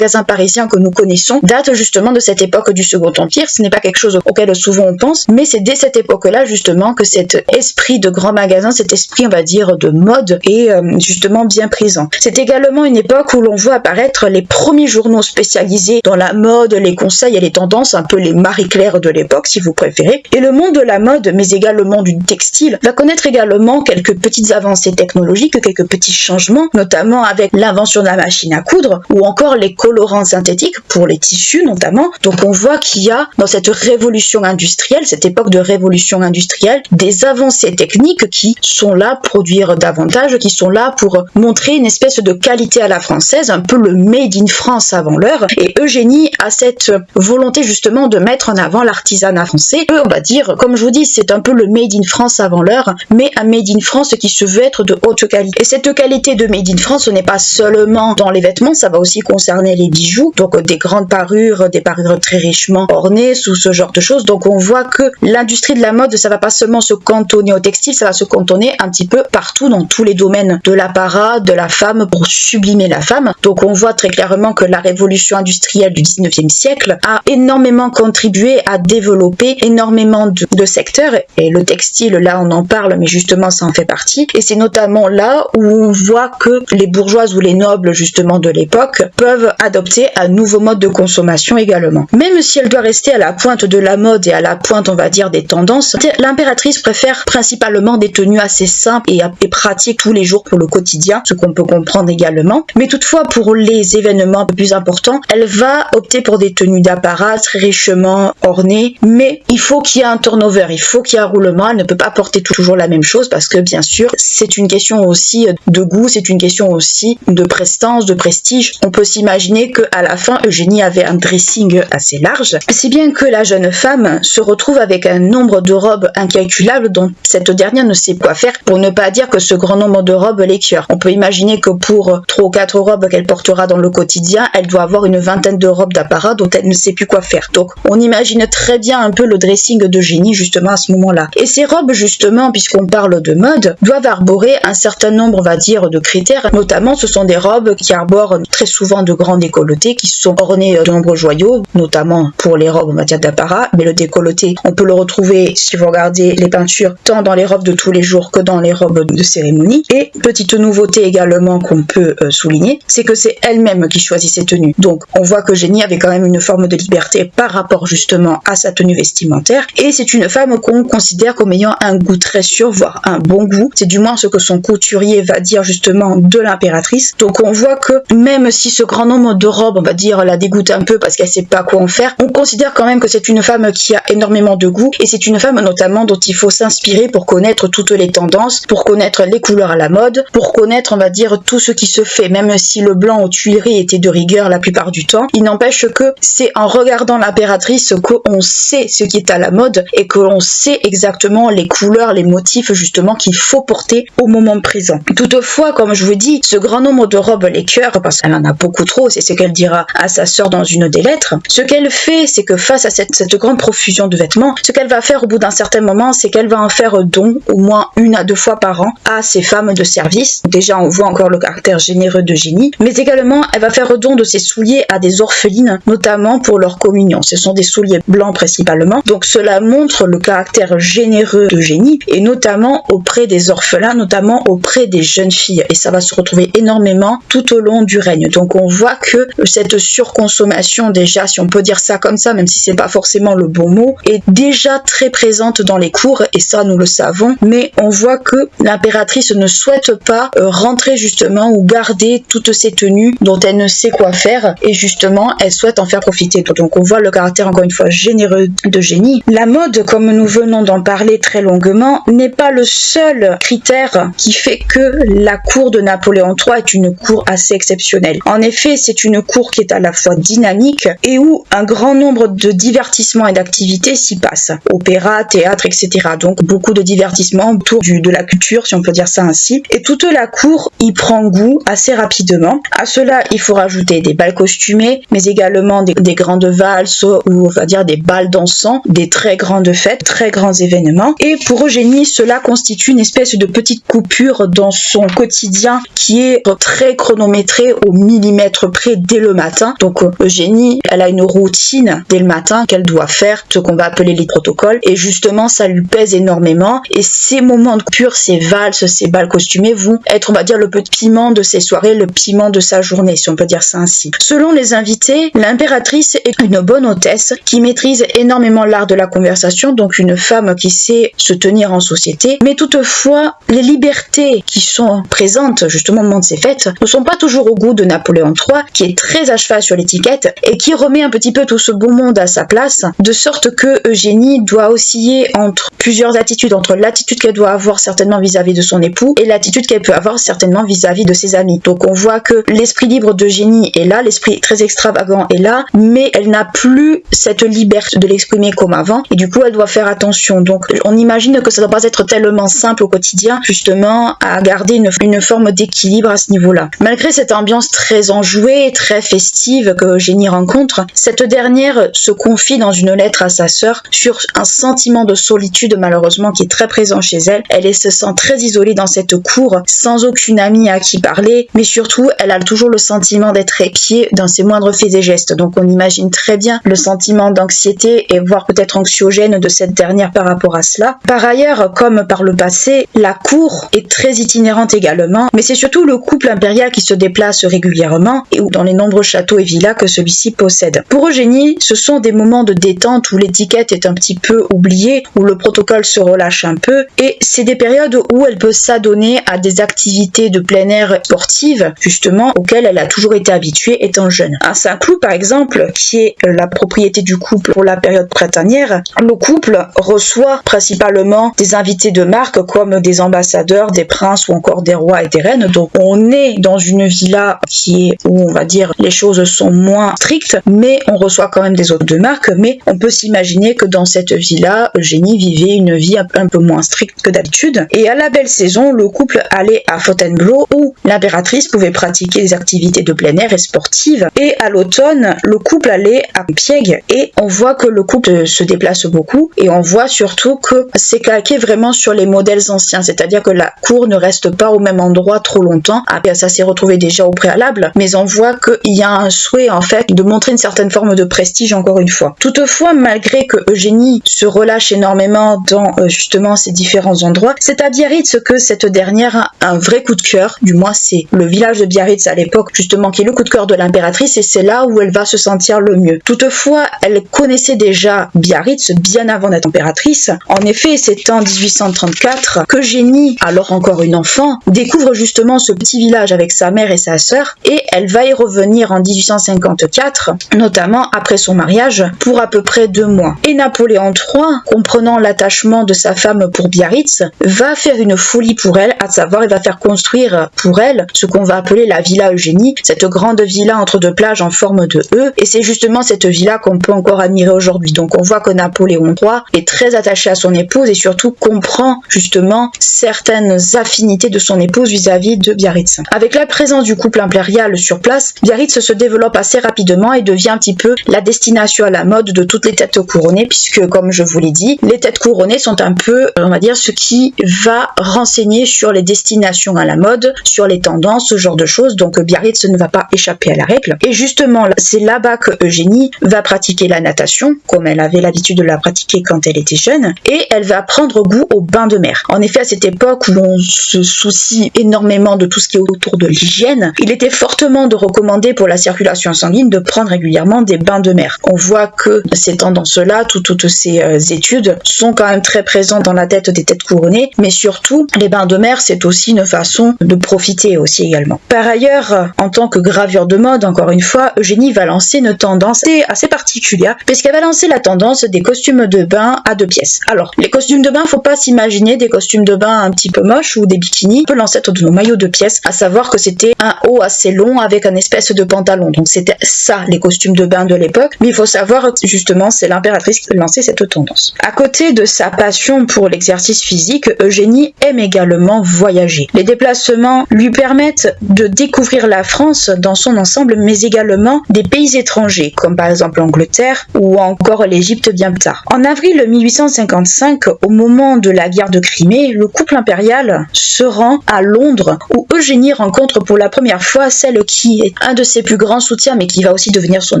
parisiens que nous connaissons, date justement de cette époque du Second Empire. Ce n'est pas quelque chose auquel souvent on pense, mais c'est dès cette époque-là justement que cet esprit de grands magasins, cet esprit, on va dire, de mode est justement bien présent. C'est également une époque où l'on voit apparaître les premiers journaux spécialisés dans la mode, les conseils et les tendances, un peu les Marie-Claire de l'époque si vous préférez. Et le monde de la mode, mais également du textile, va connaître également quelques petites avancées technologiques, quelques petits changements, notamment avec l'invention de la machine à coudre ou encore les colorants synthétiques pour les tissus notamment. Donc on voit qu'il y a dans cette révolution industrielle, cette époque de révolution industrielle, des avancées techniques qui sont là pour produire davantage, qui sont là pour montrer une espèce de qualité à la française, un peu le made in France avant l'heure. Et Eugénie a cette volonté justement de mettre en avant l'artisanat français. On va dire, comme je vous dis, c'est un peu le made in France avant l'heure, mais un made in France qui se veut être de haute qualité. Et cette qualité de made in France, ce n'est pas seulement dans les vêtements, ça va aussi concerner les bijoux, donc des grandes parures, des parures très richement ornées, sous ce genre de choses. Donc on voit que l'industrie de la mode, ça va pas seulement se cantonner au textile, ça va se cantonner un petit peu partout partout dans tous les domaines de l'apparat, de la femme, pour sublimer la femme. Donc on voit très clairement que la révolution industrielle du 19e siècle a énormément contribué à développer énormément de secteurs, et le textile, là on en parle, mais justement ça en fait partie, et c'est notamment là où on voit que les bourgeoises ou les nobles justement de l'époque peuvent adopter un nouveau mode de consommation également. Même si elle doit rester à la pointe de la mode et à la pointe, on va dire, des tendances, l'impératrice préfère principalement des tenues assez simples et pratiques tous les jours pour le quotidien, ce qu'on peut comprendre également. Mais toutefois, pour les événements un peu plus importants, elle va opter pour des tenues d'apparat très richement ornées, mais il faut qu'il y ait un turnover, il faut qu'il y ait un roulement. Elle ne peut pas porter toujours la même chose parce que bien sûr, c'est une question aussi de goût, c'est une question aussi de prestance, de prestige. On peut s'imaginer qu'à la fin, Eugénie avait un dressing assez large, si bien que la jeune femme se retrouve avec un nombre de robes incalculable dont cette dernière ne sait quoi faire, pour ne pas dire que ce grand nombre de robes l'écœure. On peut imaginer que pour 3 ou 4 robes qu'elle portera dans le quotidien, elle doit avoir une vingtaine de robes d'apparat dont elle ne sait plus quoi faire. Donc on imagine très bien un peu le dressing d'Eugénie justement à ce moment-là. Et ces robes justement, puisqu'on parle de mode, doivent arborer un certain nombre, on va dire, de critères. Notamment, ce sont des robes qui arborent très souvent de grands décolletés, qui sont ornés de nombreux joyaux, notamment pour les robes, on va dire, d'apparat. Mais le décolleté, on peut le retrouver, si vous regardez les peintures, tant dans les robes de tous les jours que dans les robes de cérémonie. Et petite nouveauté également qu'on peut souligner, c'est que c'est elle-même qui choisit ses tenues. Donc, on voit que Eugénie avait quand même une forme de liberté par rapport justement à sa tenue vestimentaire. Et c'est une femme qu'on considère comme ayant un goût très sûr, voire un bon goût. C'est du moins ce que son couturier va dire justement de l'impératrice. Donc on voit que même si ce grand nombre de robes, on va dire, la dégoûte un peu parce qu'elle sait pas quoi en faire, on considère quand même que c'est une femme qui a énormément de goût, et c'est une femme notamment dont il faut s'inspirer pour connaître toutes les tendances, pour connaître les couleurs à la mode, pour connaître, on va dire, tout ce qui se fait, même si le blanc aux Tuileries était de rigueur la plupart du temps. Il n'empêche que c'est en regardant l'impératrice qu'on sait ce qui est à la mode et que l'on sait exactement les couleurs, les motifs justement qu'il faut porter au moment présent. Toutefois, comme je vous dis, ce grand nombre de robes l'écœure, parce qu'elle en a beaucoup trop, c'est ce qu'elle dira à sa sœur dans une des lettres. Ce qu'elle fait, c'est que face à cette grande profusion de vêtements, ce qu'elle va faire au bout d'un certain moment, c'est qu'elle va en faire don au moins 1 à 2 fois par an à ses femmes de service. Déjà, on voit encore le caractère généreux d'Eugénie, mais également, elle va faire don de ses souliers à des orphelines, notamment pour leur communion. Ce sont des souliers blancs principalement, donc cela montre le caractère généreux d'Eugénie, et notamment auprès des orphelins, notamment auprès des jeunes filles, et ça va se retrouver énormément tout au long du règne. Donc on voit que cette surconsommation, déjà, si on peut dire ça comme ça, même si c'est pas forcément le bon mot, est déjà très présente dans les cours, et ça nous le savons, mais on voit que l'impératrice ne souhaite pas rentrer justement ou garder toutes ces tenues dont elle ne sait quoi faire, et justement elle souhaite en faire profiter. Donc on voit le caractère encore une fois généreux d'Eugénie. La mode, comme nous venons d'en parler très longuement, n'est pas le seul critère qui fait que la cour de Napoléon III est une cour assez exceptionnelle. En effet, c'est une cour qui est à la fois dynamique et où un grand nombre de divertissements et d'activités s'y passent. Opéra, théâtre, etc. Donc beaucoup de divertissements autour de la culture, si on peut dire ça ainsi. Et toute la cour y prend goût assez rapidement. À cela, il faut rajouter des bals costumés, mais également des grandes valses, ou on va dire des bals dansants, des très grandes fêtes, très grands événements. Et pour Eugénie, cela constitue une espèce de petite coupure dans son quotidien qui est très chronométré au millimètre près dès le matin. Donc Eugénie, elle a une routine dès le matin qu'elle doit faire, ce qu'on va appeler les protocoles, et justement ça lui pèse énormément, et ces moments de coupure, ces valses, ces bals costumés vont être, on va dire, le petit piment de ses soirées, le piment de sa journée, si on peut dire ça ainsi. Selon les invités, l'impératrice est une bonne hôtesse qui maîtrise énormément l'art de la conversation, donc une femme qui sait se tenir en société, mais toutefois les libertés qui sont présentes justement au moment de ces fêtes ne sont pas toujours au goût de Napoléon III, qui est très à cheval sur l'étiquette et qui remet un petit peu tout ce beau monde à sa place, de sorte que Eugénie doit osciller entre plusieurs attitudes, entre l'attitude qu'elle doit avoir certainement vis-à-vis de son époux et l'attitude qu'elle peut avoir certainement vis-à-vis de ses amis. Donc on voit que l'esprit libre d'Eugénie est là, l'esprit très extravagant est là, mais elle n'a plus cette liberté de l'exprimer comme avant, et du coup elle doit faire attention. Donc on imagine que ça ne doit pas être tellement simple au quotidien justement à garder une forme d'équilibre à ce niveau-là. Malgré cette ambiance très enjouée, très festive que Eugénie rencontre, cette dernière se confie dans une lettre à sa sœur sur un sentiment de solitude malheureusement qui est très présent chez elle. Elle se sent très très isolée dans cette cour, sans aucune amie à qui parler, mais surtout elle a toujours le sentiment d'être épiée dans ses moindres faits et gestes. Donc on imagine très bien le sentiment d'anxiété et voire peut-être anxiogène de cette dernière par rapport à cela. Par ailleurs, comme par le passé, la cour est très itinérante également, mais c'est surtout le couple impérial qui se déplace régulièrement et dans les nombreux châteaux et villas que celui-ci possède. Pour Eugénie, ce sont des moments de détente où l'étiquette est un petit peu oubliée, où le protocole se relâche un peu, et c'est des périodes où elle peut s'adonner à des activités de plein air sportives, justement, auxquelles elle a toujours été habituée étant jeune. À Saint-Cloud, par exemple, qui est la propriété du couple pour la période printanière, le couple reçoit principalement des invités de marque comme des ambassadeurs, des princes ou encore des rois et des reines. Donc on est dans une villa qui est où on va dire les choses sont moins strictes, mais on reçoit quand même des hôtes de marque. Mais on peut s'imaginer que dans cette villa, Eugénie vivait une vie un peu moins stricte que d'habitude. Et à la belle saison, le couple allait à Fontainebleau où l'impératrice pouvait pratiquer des activités de plein air et sportives. Et à l'automne, le couple allait à Compiègne et on voit que le couple se déplace beaucoup et on voit surtout que c'est calqué vraiment sur les modèles anciens, c'est-à-dire que la cour ne reste pas au même endroit trop longtemps. Après, ça s'est retrouvé déjà au préalable, mais on voit qu'il y a un souhait en fait de montrer une certaine forme de prestige encore une fois. Toutefois, malgré que Eugénie se relâche énormément dans justement ces différents endroits, c'est à Biarritz que cette dernière a un vrai coup de cœur, du moins c'est le village de Biarritz à l'époque justement qui est le coup de cœur de l'impératrice et c'est là où elle va se sentir le mieux. Toutefois, elle connaissait déjà Biarritz bien avant d'être impératrice. En effet, c'est en 1834 qu'Eugénie, alors encore une enfant, découvre justement ce petit village avec sa mère et sa sœur et elle va y revenir en 1854, notamment après son mariage, pour à peu près 2 mois. Et Napoléon III, comprenant l'attachement de sa femme pour Biarritz, va faire une folie pour elle, à savoir il va faire construire pour elle ce qu'on va appeler la Villa Eugénie, cette grande villa entre 2 plages en forme de E, et c'est justement cette villa qu'on peut encore admirer aujourd'hui. Donc on voit que Napoléon III est très attaché à son épouse et surtout comprend justement certaines affinités de son épouse vis-à-vis de Biarritz. Avec la présence du couple impérial sur place, Biarritz se développe assez rapidement et devient un petit peu la destination à la mode de toutes les têtes couronnées, puisque comme je vous l'ai dit, les têtes couronnées sont un peu, on va dire, ce qui va renseigner sur les destinations à la mode, sur les tendances, ce genre de choses. Donc Biarritz ne va pas échapper à la règle. Et justement, c'est là-bas que Eugénie va pratiquer la natation, comme elle avait l'habitude de la pratiquer quand elle était jeune, et elle va prendre goût au bain de mer. En effet, à cette époque où l'on se soucie énormément de tout ce qui est autour de l'hygiène, il était fortement de recommander pour la circulation sanguine de prendre régulièrement des bains de mer. On voit que ces tendances-là, toutes ces études sont quand même très présentes dans la tête des têtes couronnées, mais surtout, les bains de mer, c'est aussi une façon de profiter aussi également. Par ailleurs, en tant que gravure de mode, encore une fois, Eugénie va lancer une tendance assez particulière, puisqu'elle va lancer la tendance des costumes de bain à 2 pièces. Alors, les costumes de bain, faut pas s'imaginer des costumes de bain un petit peu moches ou des bikinis. On peut l'ancêtre de nos maillots de pièces, à savoir que c'était un haut assez long avec un espèce de pantalon. Donc c'était ça, les costumes de bain de l'époque. Mais il faut savoir, justement, c'est l'impératrice qui a lancé cette tendance. À côté de sa passion pour l'exercice physique, Eugénie aime également voyager. Les déplacements lui permettent de découvrir la France dans son ensemble, mais également des pays étrangers, comme par exemple l'Angleterre ou encore l'Égypte bien plus tard. En avril 1855, au moment de la guerre de Crimée, le couple impérial se rend à Londres, où Eugénie rencontre pour la première fois celle qui est un de ses plus grands soutiens, mais qui va aussi devenir son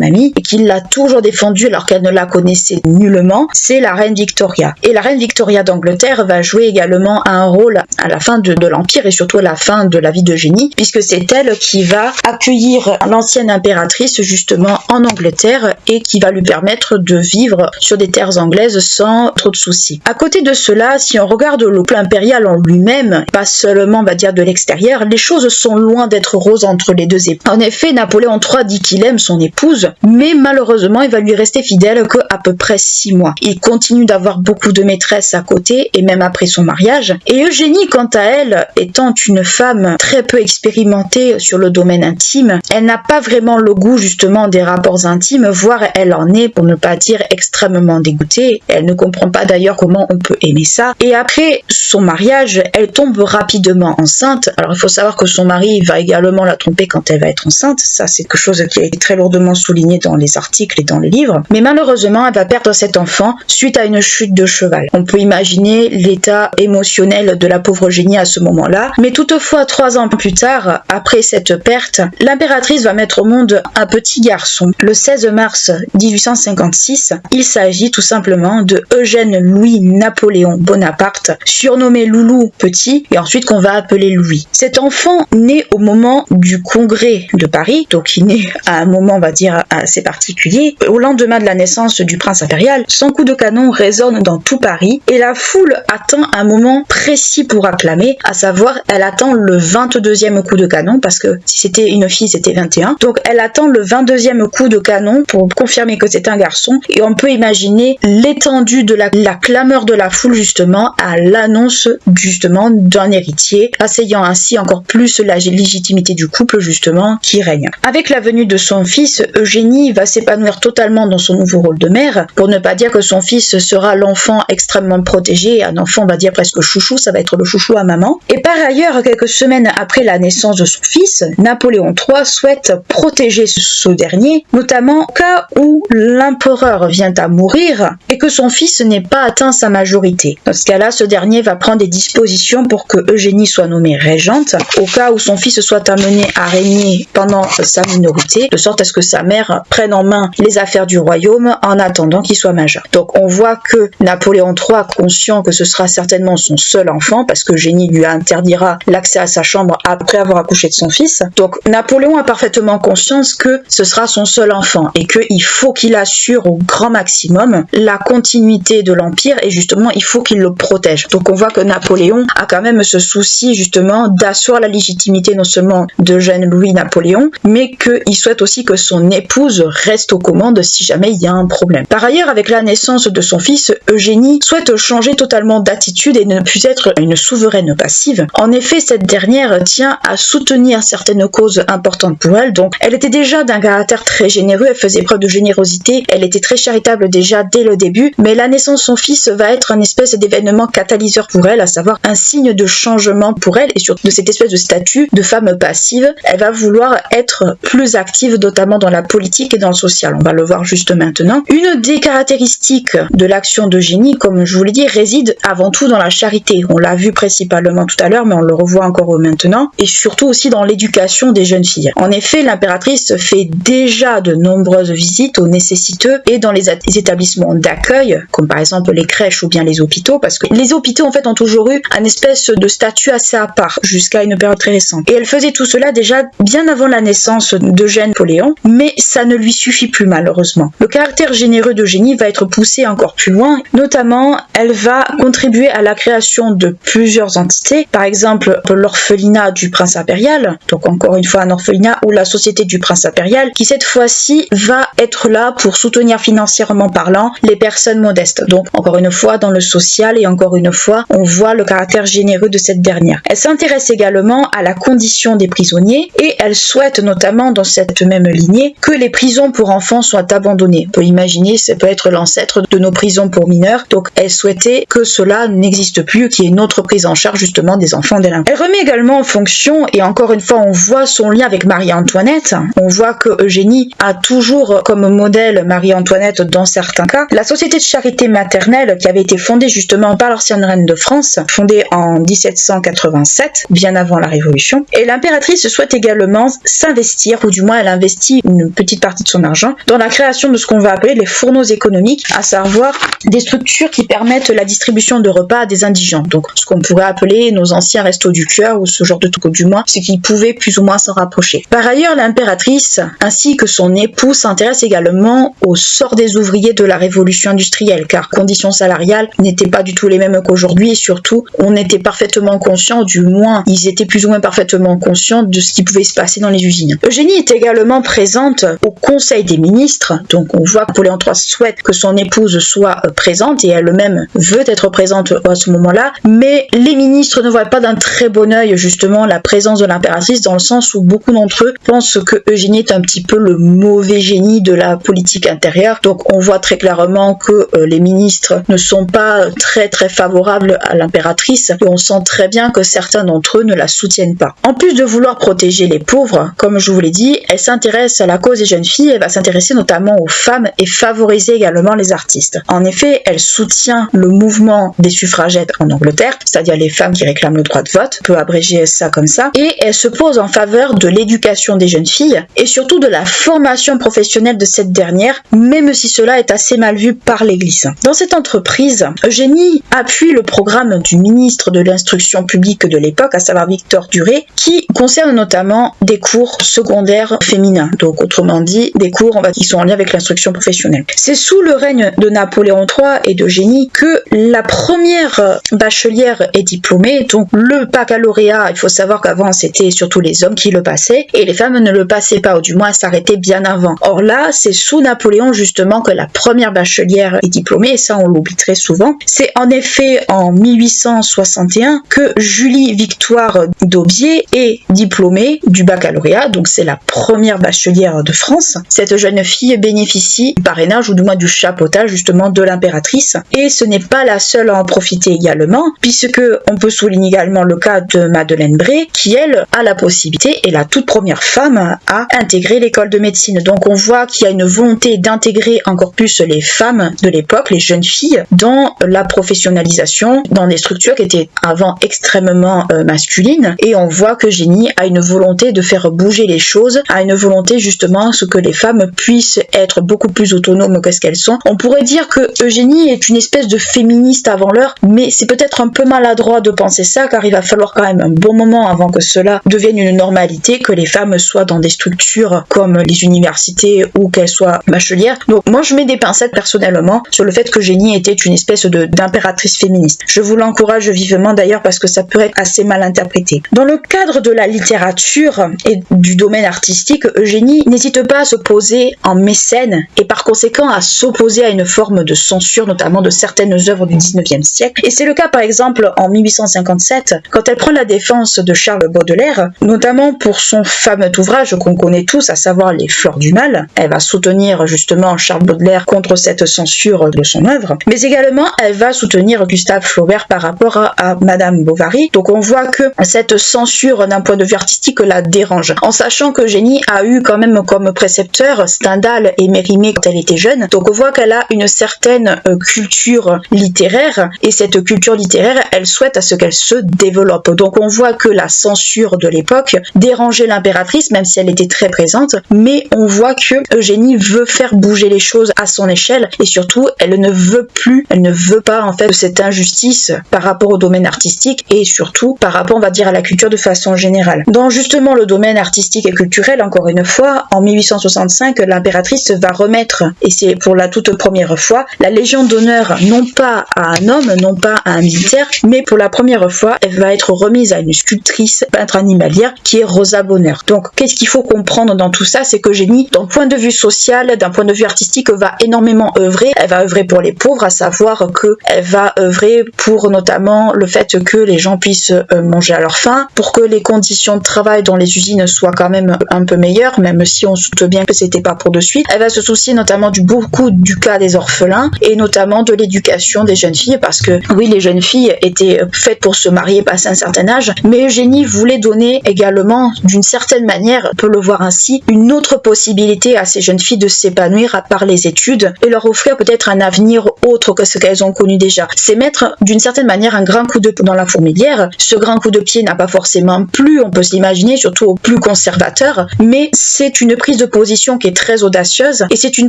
amie, et qui l'a toujours défendue alors qu'elle ne la connaissait nullement, c'est la reine Victoria. Et la reine Victoria d'Angleterre va jouer également un rôle à la fin de l'Empire et surtout à la fin de la vie d'Eugénie, puisque c'est elle qui va accueillir l'ancienne impératrice justement en Angleterre et qui va lui permettre de vivre sur des terres anglaises sans trop de soucis. À côté de cela, si on regarde le couple impérial en lui-même, pas seulement on va dire de l'extérieur, les choses sont loin d'être roses entre les deux époux. En effet, Napoléon III dit qu'il aime son épouse, mais malheureusement il va lui rester fidèle qu'à peu près 6 mois. Il continue d'avoir beaucoup de maîtresses à côté et même après son mariage. Et Eugénie, quant à elle, étant une femme très peu expérimentée sur le domaine intime, elle n'a pas vraiment le goût justement des rapports intimes, voire elle en est, pour ne pas dire, extrêmement dégoûtée. Elle ne comprend pas d'ailleurs comment on peut aimer ça. Et après son mariage, elle tombe rapidement enceinte. Alors il faut savoir que son mari va également la tromper quand elle va être enceinte. Ça, c'est quelque chose qui est très lourdement souligné dans les articles et dans les livres. Mais malheureusement, elle va perdre cet enfant suite à une chute de cheval. On peut imaginer l'état émotionnel de la pauvre Eugénie à ce moment-là. Mais toutefois, 3 ans plus tard, après cette perte, l'impératrice va mettre au monde un petit garçon. Le 16 mars 1856, il s'agit tout simplement de Eugène Louis Napoléon Bonaparte, surnommé Loulou Petit, et ensuite qu'on va appeler Louis. Cet enfant naît au moment du congrès de Paris, donc il naît à un moment, on va dire, assez particulier. Au lendemain de la naissance du prince impérial, son coup de canon résonne dans tout Paris, et la foule attend un moment précis pour acclamer, à savoir, elle attend le 22e coup de canon, parce que si c'était une fille, c'était 21. Donc elle attend le 22e coup de canon pour confirmer que c'est un garçon, et on peut imaginer l'étendue de la clameur de la foule justement à l'annonce justement d'un héritier, asseyant ainsi encore plus la légitimité du couple justement qui règne. Avec la venue de son fils, Eugénie va s'épanouir totalement dans son nouveau rôle de mère, pour ne pas dire que son fils sera l'enfant extrêmement protégé, un enfant on va dire presque chouchou, ça va être le chouchou à maman. Et par ailleurs, quelques semaines après la naissance de son fils, Napoléon III souhaite protéger ce dernier, notamment au cas où l'empereur vient à mourir et que son fils n'ait pas atteint sa majorité. Dans ce cas-là, ce dernier va prendre des dispositions pour que Eugénie soit nommée régente, au cas où son fils soit amené à régner pendant sa minorité, de sorte à ce que sa mère prenne en main les affaires du royaume en attendant qu'il soit majeur. Donc on voit que Napoléon III, conscient que ce sera certainement son seul enfant, parce que Eugénie lui interdira l'accès à sa chambre après avoir accouché de son fils, donc Napoléon a parfaitement conscience que ce sera son seul enfant et qu'il faut qu'il assure au grand maximum la continuité de l'Empire et justement il faut qu'il le protège. Donc on voit que Napoléon a quand même ce souci justement d'assurer la légitimité non seulement d'Eugène Louis Napoléon, mais qu'il souhaite aussi que son épouse reste aux commandes si jamais il y a un problème. Par ailleurs, avec la naissance de son fils, Eugénie souhaite changer totalement d'attitude et ne plus être une souveraine passive. En effet, cette dernière tient à soutenir certaines causes importantes pour elle, donc elle était déjà d'un caractère très généreux, elle faisait preuve de générosité, elle était très charitable déjà dès le début, mais la naissance de son fils va être une espèce d'événement catalyseur pour elle, à savoir un signe de changement pour elle et surtout de cette espèce de statut de femme passive. Elle va vouloir être plus active, notamment dans la politique et dans le social. On va le voir juste maintenant. Une des caractéristiques de l'action d'Eugénie, comme je vous l'ai dit, réside avant tout dans la charité. On l'a vu principalement tout à l'heure, mais on le revoit encore maintenant, et surtout aussi dans l'éducation des jeunes filles. En effet, l'impératrice fait déjà de nombreuses visites aux nécessiteux et dans les établissements d'accueil, comme par exemple les crèches ou bien les hôpitaux, parce que les hôpitaux en fait ont toujours eu un espèce de statut assez à part, jusqu'à une période très récente. Et elle faisait tout cela déjà bien avant la naissance d'Eugène Napoléon, mais ça ne lui suffit plus malheureusement. Le caractère généreux d'Eugénie va être poussé encore plus loin, notamment elle va contribuer à la création de plusieurs entités, par exemple l'orphelinat du prince impérial, donc encore une fois un orphelinat, ou la société du prince impérial, qui cette fois-ci va être là pour soutenir financièrement parlant les personnes modestes. Donc encore une fois dans le social et encore une fois on voit le caractère généreux de cette dernière. Elle s'intéresse également à la condition des prisonniers et elle souhaite notamment dans cette même lignée que les prisons pour enfants soient abandonnées. On peut imaginer, ça peut être l'ancêtre de nos prisons pour mineurs, donc elle souhaitait que cela n'existe plus, qu'il y ait une autre prise en charge justement des enfants délinquants. Elle remet également en fonction, et encore une fois on voit son lien avec Marie-Antoinette, on voit que Eugénie a toujours comme modèle Marie-Antoinette dans certains cas. La société de charité maternelle qui avait été fondée justement par l'ancienne reine de France, fondée en 1787, bien avant la Révolution, et l'impératrice souhaite également s'investir, ou du moins elle investit une petite partie de son argent, dans la création de ce qu'on va appeler les fourneaux économiques, à savoir des structures qui permettent la distribution de repas à des indigents, donc ce qu'on pourrait appeler nos anciens restos du cœur ou ce genre de truc, du moins ce qui pouvait plus ou moins s'en rapprocher. Par ailleurs, l'impératrice ainsi que son époux s'intéressent également au sort des ouvriers de la révolution industrielle, car conditions salariales n'étaient pas du tout les mêmes qu'aujourd'hui et surtout on était parfaitement conscient, du moins ils étaient plus ou moins parfaitement conscients de ce qui pouvait se passer dans les usines. Eugénie est également présente au Conseil des ministres, donc on voit que Napoléon III souhaite que son épouse soit présente et elle-même veut être présente à ce moment-là, mais les ministres ne voient pas d'un très bon œil justement la présence de l'impératrice, dans le sens où beaucoup d'entre eux pensent que Eugénie est un petit peu le mauvais génie de la politique intérieure. Donc on voit très clairement que les ministres ne sont pas très favorables à l'impératrice et on sent très bien que certains d'entre eux ne la soutiennent pas. En plus de vouloir protéger les pauvres, comme je vous l'ai dit, elle s'intéresse à la cause des jeunes filles, elle va s'intéresser notamment aux femmes et favoriser également les artistes. En effet, elle soutient le mouvement des suffragettes en Angleterre parlementaires, c'est-à-dire les femmes qui réclament le droit de vote, on peut abréger ça comme ça, et elle se pose en faveur de l'éducation des jeunes filles et surtout de la formation professionnelle de cette dernière, même si cela est assez mal vu par l'Église. Dans cette entreprise, Eugénie appuie le programme du ministre de l'Instruction publique de l'époque, à savoir Victor Duret, qui concerne notamment des cours secondaires féminins, donc autrement dit des cours qui sont en lien avec l'instruction professionnelle. C'est sous le règne de Napoléon III et d'Eugénie que la première bachelière est diplômée, donc le baccalauréat, il faut savoir qu'avant c'était surtout les hommes qui le passaient et les femmes ne le passaient pas, ou du moins s'arrêtaient bien avant. Or là, c'est sous Napoléon justement que la première bachelière est diplômée, et ça on l'oublie très souvent. C'est en effet en 1861 que Julie Victoire d'Aubier est diplômée du baccalauréat, donc c'est la première bachelière de France. Cette jeune fille bénéficie du parrainage ou du moins du chapeautage justement de l'impératrice, et ce n'est pas la seule à en profiter également, puisque on peut souligner également le cas de Madeleine Bray, qui elle a la possibilité, et la toute première femme à intégrer l'école de médecine. Donc on voit qu'il y a une volonté d'intégrer encore plus les femmes de l'époque, les jeunes filles, dans la professionnalisation, dans des structures qui étaient avant extrêmement masculines, et on voit qu'Eugénie a une volonté de faire bouger les choses, a une volonté justement ce que les femmes puissent être beaucoup plus autonomes que ce qu'elles sont. On pourrait dire que Eugénie est une espèce de féministe avant l'heure, mais c'est peut-être un peu maladroit de penser ça, car il va falloir quand même un bon moment avant que cela devienne une normalité, que les femmes soient dans des structures comme les universités ou qu'elles soient bachelières. Donc moi je mets des pincettes personnellement sur le fait que Eugénie était une espèce d'impératrice féministe. Je vous l'encourage vivement d'ailleurs parce que ça peut être assez mal interprété. Dans le cadre de la littérature et du domaine artistique, Eugénie n'hésite pas à se poser en mécène et par conséquent à s'opposer à une forme de censure, notamment de certaines œuvres du 19e siècle. Et c'est le cas par exemple en 1857 quand elle prend la défense de Charles Baudelaire, notamment pour son fameux ouvrage qu'on connaît tous, à savoir Les Fleurs du Mal. Elle va soutenir justement Charles Baudelaire contre cette censure de son œuvre, mais également elle va soutenir Gustave Flaubert par rapport à Madame Bovary. Donc on voit que cette censure d'un point de vue artistique la dérange, en sachant que Eugénie a eu quand même comme précepteur Stendhal et Mérimée quand elle était jeune. Donc on voit qu'elle a une certaine culture littéraire, et cette culture littéraire, elle souhaite à ce qu'elle se développe. Donc on voit que la censure de l'époque dérangeait l'impératrice, même si elle était très présente, mais on voit que Eugénie veut faire bouger les choses à son échelle, et surtout elle ne veut pas en fait de cette injustice par rapport au domaine artistique, et surtout par rapport, on va dire, à la culture de façon générale. Dans justement le domaine artistique et culturel, encore une fois, en 1865, l'impératrice va remettre, et c'est pour la toute première fois, la Légion d'honneur non pas à un homme, non pas à un militaire, mais pour la première fois, elle va être remise à une sculptrice peintre animalière qui est Rosa Bonheur. Donc qu'est-ce qu'il faut comprendre dans tout ça, c'est qu'Eugénie, d'un point de vue social, d'un point de vue artistique, va énormément œuvrer. Elle va œuvrer pour les pauvres, à savoir qu'elle va œuvrer pour notamment le fait que les gens puissent manger à leur faim, pour que les conditions de travail dans les usines soient quand même un peu meilleures, même si on se doute bien que c'était pas pour de suite. Elle va se soucier notamment beaucoup du cas des orphelins, et notamment de l'éducation des jeunes filles, parce que oui, les jeunes filles étaient faites pour se marier passé un certain âge, mais Eugénie voulait donner également, d'une certaine manière, on peut le voir ainsi, une autre possibilité à ces jeunes filles de s'épanouir à part les études, et leur offrir peut-être un avenir autre que ce qu'elles ont connu déjà. C'est mettre d'une certaine manière un grand coup de pied dans la fourmilière. Ce grand coup de pied n'a pas forcément plu, on peut s'imaginer, surtout aux plus conservateurs, mais c'est une prise de position qui est très audacieuse, et c'est une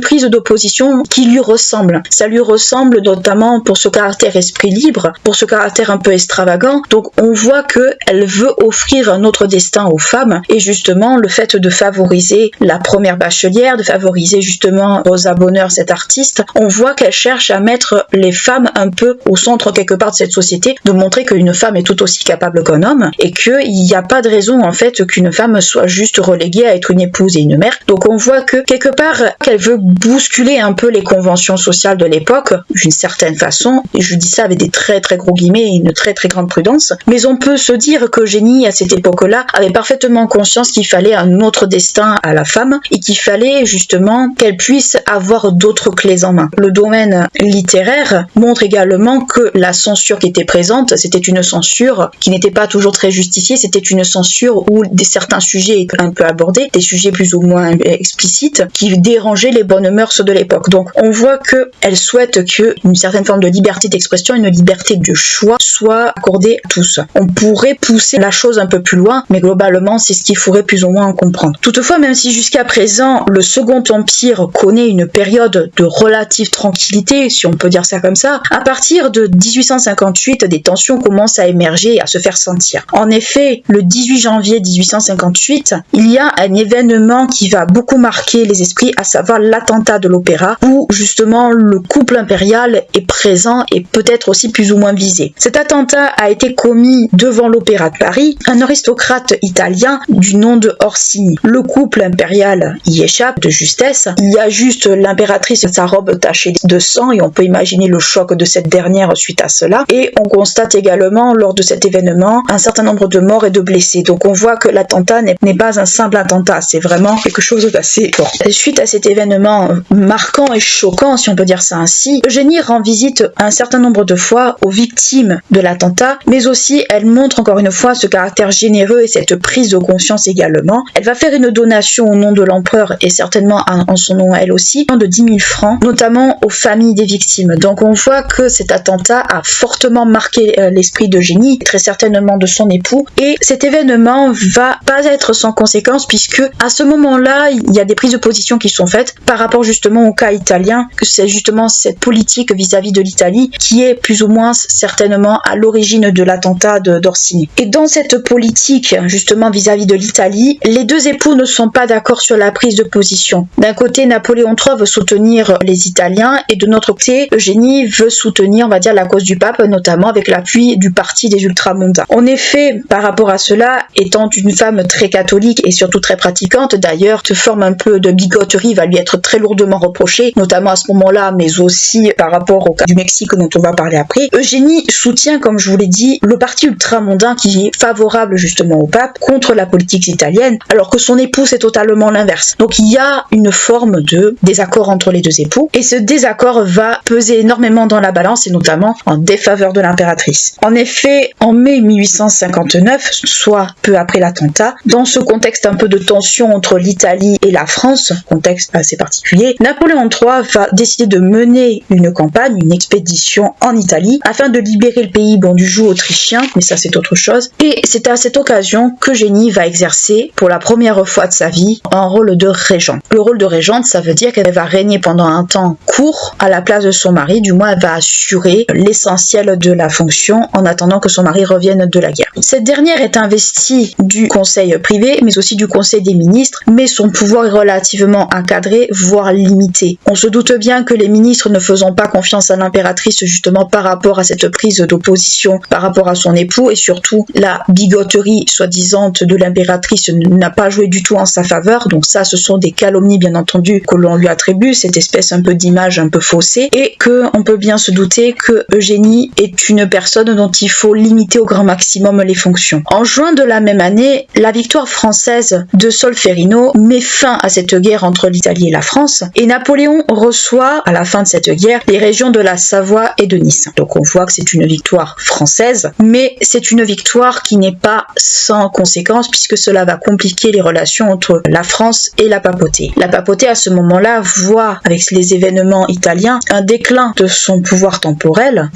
prise d'opposition qui lui ressemble. Ça lui ressemble notamment pour ce caractère esprit libre, pour ce caractère un peu extravagant. Donc on voit qu'elle veut offrir un autre destin aux femmes, et justement le fait de favoriser la première bachelière, de favoriser justement Rosa Bonheur, cette artiste, on voit qu'elle cherche à mettre les femmes un peu au centre quelque part de cette société, de montrer qu'une femme est tout aussi capable qu'un homme, et qu'il n'y a pas de raison en fait qu'une femme soit juste reléguée à être une épouse et une mère. Donc on voit que quelque part qu'elle veut bousculer un peu les conventions sociales de l'époque, d'une certaine façon, et je dis ça avec des très très gros guillemets et une très très grande prudence, mais on peut se dire qu'Eugénie à cette époque-là avait parfaitement conscience qu'il fallait un autre destin à la femme, et qu'il fallait justement qu'elle puisse avoir d'autres clés en main. Le domaine littéraire montre également que la censure qui était présente, c'était une censure qui n'était pas toujours très justifiée, c'était une censure où certains sujets étaient un peu abordés, des sujets plus ou moins explicites, qui dérangeaient les bonnes mœurs de l'époque. Donc on voit qu'elle souhaite qu'une certaine forme de liberté d'expression, une liberté de choix soit accordé à tous. On pourrait pousser la chose un peu plus loin, mais globalement, c'est ce qu'il faudrait plus ou moins en comprendre. Toutefois, même si jusqu'à présent, le Second Empire connaît une période de relative tranquillité, si on peut dire ça comme ça, à partir de 1858, des tensions commencent à émerger et à se faire sentir. En effet, le 18 janvier 1858, il y a un événement qui va beaucoup marquer les esprits, à savoir l'attentat de l'Opéra, où justement le couple impérial est présent et peut-être aussi plus ou moins visé. Cet attentat a été commis devant l'Opéra de Paris, un aristocrate italien du nom de Orsini. Le couple impérial y échappe de justesse. Il y a juste l'impératrice, sa robe tachée de sang, et on peut imaginer le choc de cette dernière suite à cela. Et on constate également lors de cet événement un certain nombre de morts et de blessés. Donc on voit que l'attentat n'est pas un simple attentat, c'est vraiment quelque chose d'assez fort. Suite à cet événement marquant et choquant, si on peut dire ça ainsi, Eugénie rend visite un certain nombre de fois aux victimes de l'attentat, mais aussi elle montre encore une fois ce caractère généreux et cette prise de conscience également. Elle va faire une donation au nom de l'empereur et certainement en son nom elle aussi, de 10 000 francs, notamment aux familles des victimes. Donc on voit que cet attentat a fortement marqué l'esprit d'Eugénie, très certainement de son époux, et cet événement va pas être sans conséquence puisque à ce moment-là, il y a des prises de position qui sont faites par rapport justement au cas italien, que c'est justement cette politique vis-à-vis de l'Italie qui est plus ou moins certainement à l'origine de l'attentat d'Orsini. Et dans cette politique justement vis-à-vis de l'Italie, les deux époux ne sont pas d'accord sur la prise de position. D'un côté, Napoléon III veut soutenir les Italiens et de notre côté, Eugénie veut soutenir, on va dire, la cause du pape, notamment avec l'appui du parti des ultramontains. En effet, par rapport à cela, étant une femme très catholique et surtout très pratiquante, d'ailleurs, cette forme un peu de bigoterie va lui être très lourdement reprochée, notamment à ce moment-là, mais aussi par rapport au cas du Mexique dont on va parler après. Eugénie soutient, comme je vous l'ai dit, le parti ultramontain qui est favorable justement au pape contre la politique italienne, alors que son époux c'est totalement l'inverse. Donc il y a une forme de désaccord entre les deux époux, et ce désaccord va peser énormément dans la balance, et notamment en défaveur de l'impératrice. En effet, en mai 1859, soit peu après l'attentat, dans ce contexte un peu de tension entre l'Italie et la France, contexte assez particulier, Napoléon III va décider de mener une campagne, une expédition en Italie, afin de libérer le pays du joug autrichien, mais ça c'est autre chose. Et c'est à cette occasion qu'Eugénie va exercer, pour la première fois de sa vie, un rôle de régent. Le rôle de régente, ça veut dire qu'elle va régner pendant un temps court à la place de son mari, du moins elle va assurer l'essentiel de la fonction en attendant que son mari revienne de la guerre. Cette dernière est investie du conseil privé, mais aussi du conseil des ministres, mais son pouvoir est relativement encadré, voire limité. On se doute bien que les ministres ne faisant pas confiance à l'impératrice justement par rapport à cette prise d'opposition par rapport à son époux, et surtout la bigoterie soi-disant de l'impératrice n'a pas joué du tout en sa faveur, donc ça ce sont des calomnies bien entendu que l'on lui attribue, cette espèce un peu d'image un peu faussée, et que on peut bien se douter que Eugénie est une personne dont il faut limiter au grand maximum les fonctions. En juin de la même année, la victoire française de Solferino met fin à cette guerre entre l'Italie et la France, et Napoléon reçoit à la fin de cette guerre les régions de la Savoie et de Nice. Donc on voit que c'est une victoire française, mais c'est une victoire qui n'est pas sans conséquences puisque cela va compliquer les relations entre la France et la papauté. La papauté à ce moment-là voit avec les événements italiens un déclin de son pouvoir temporel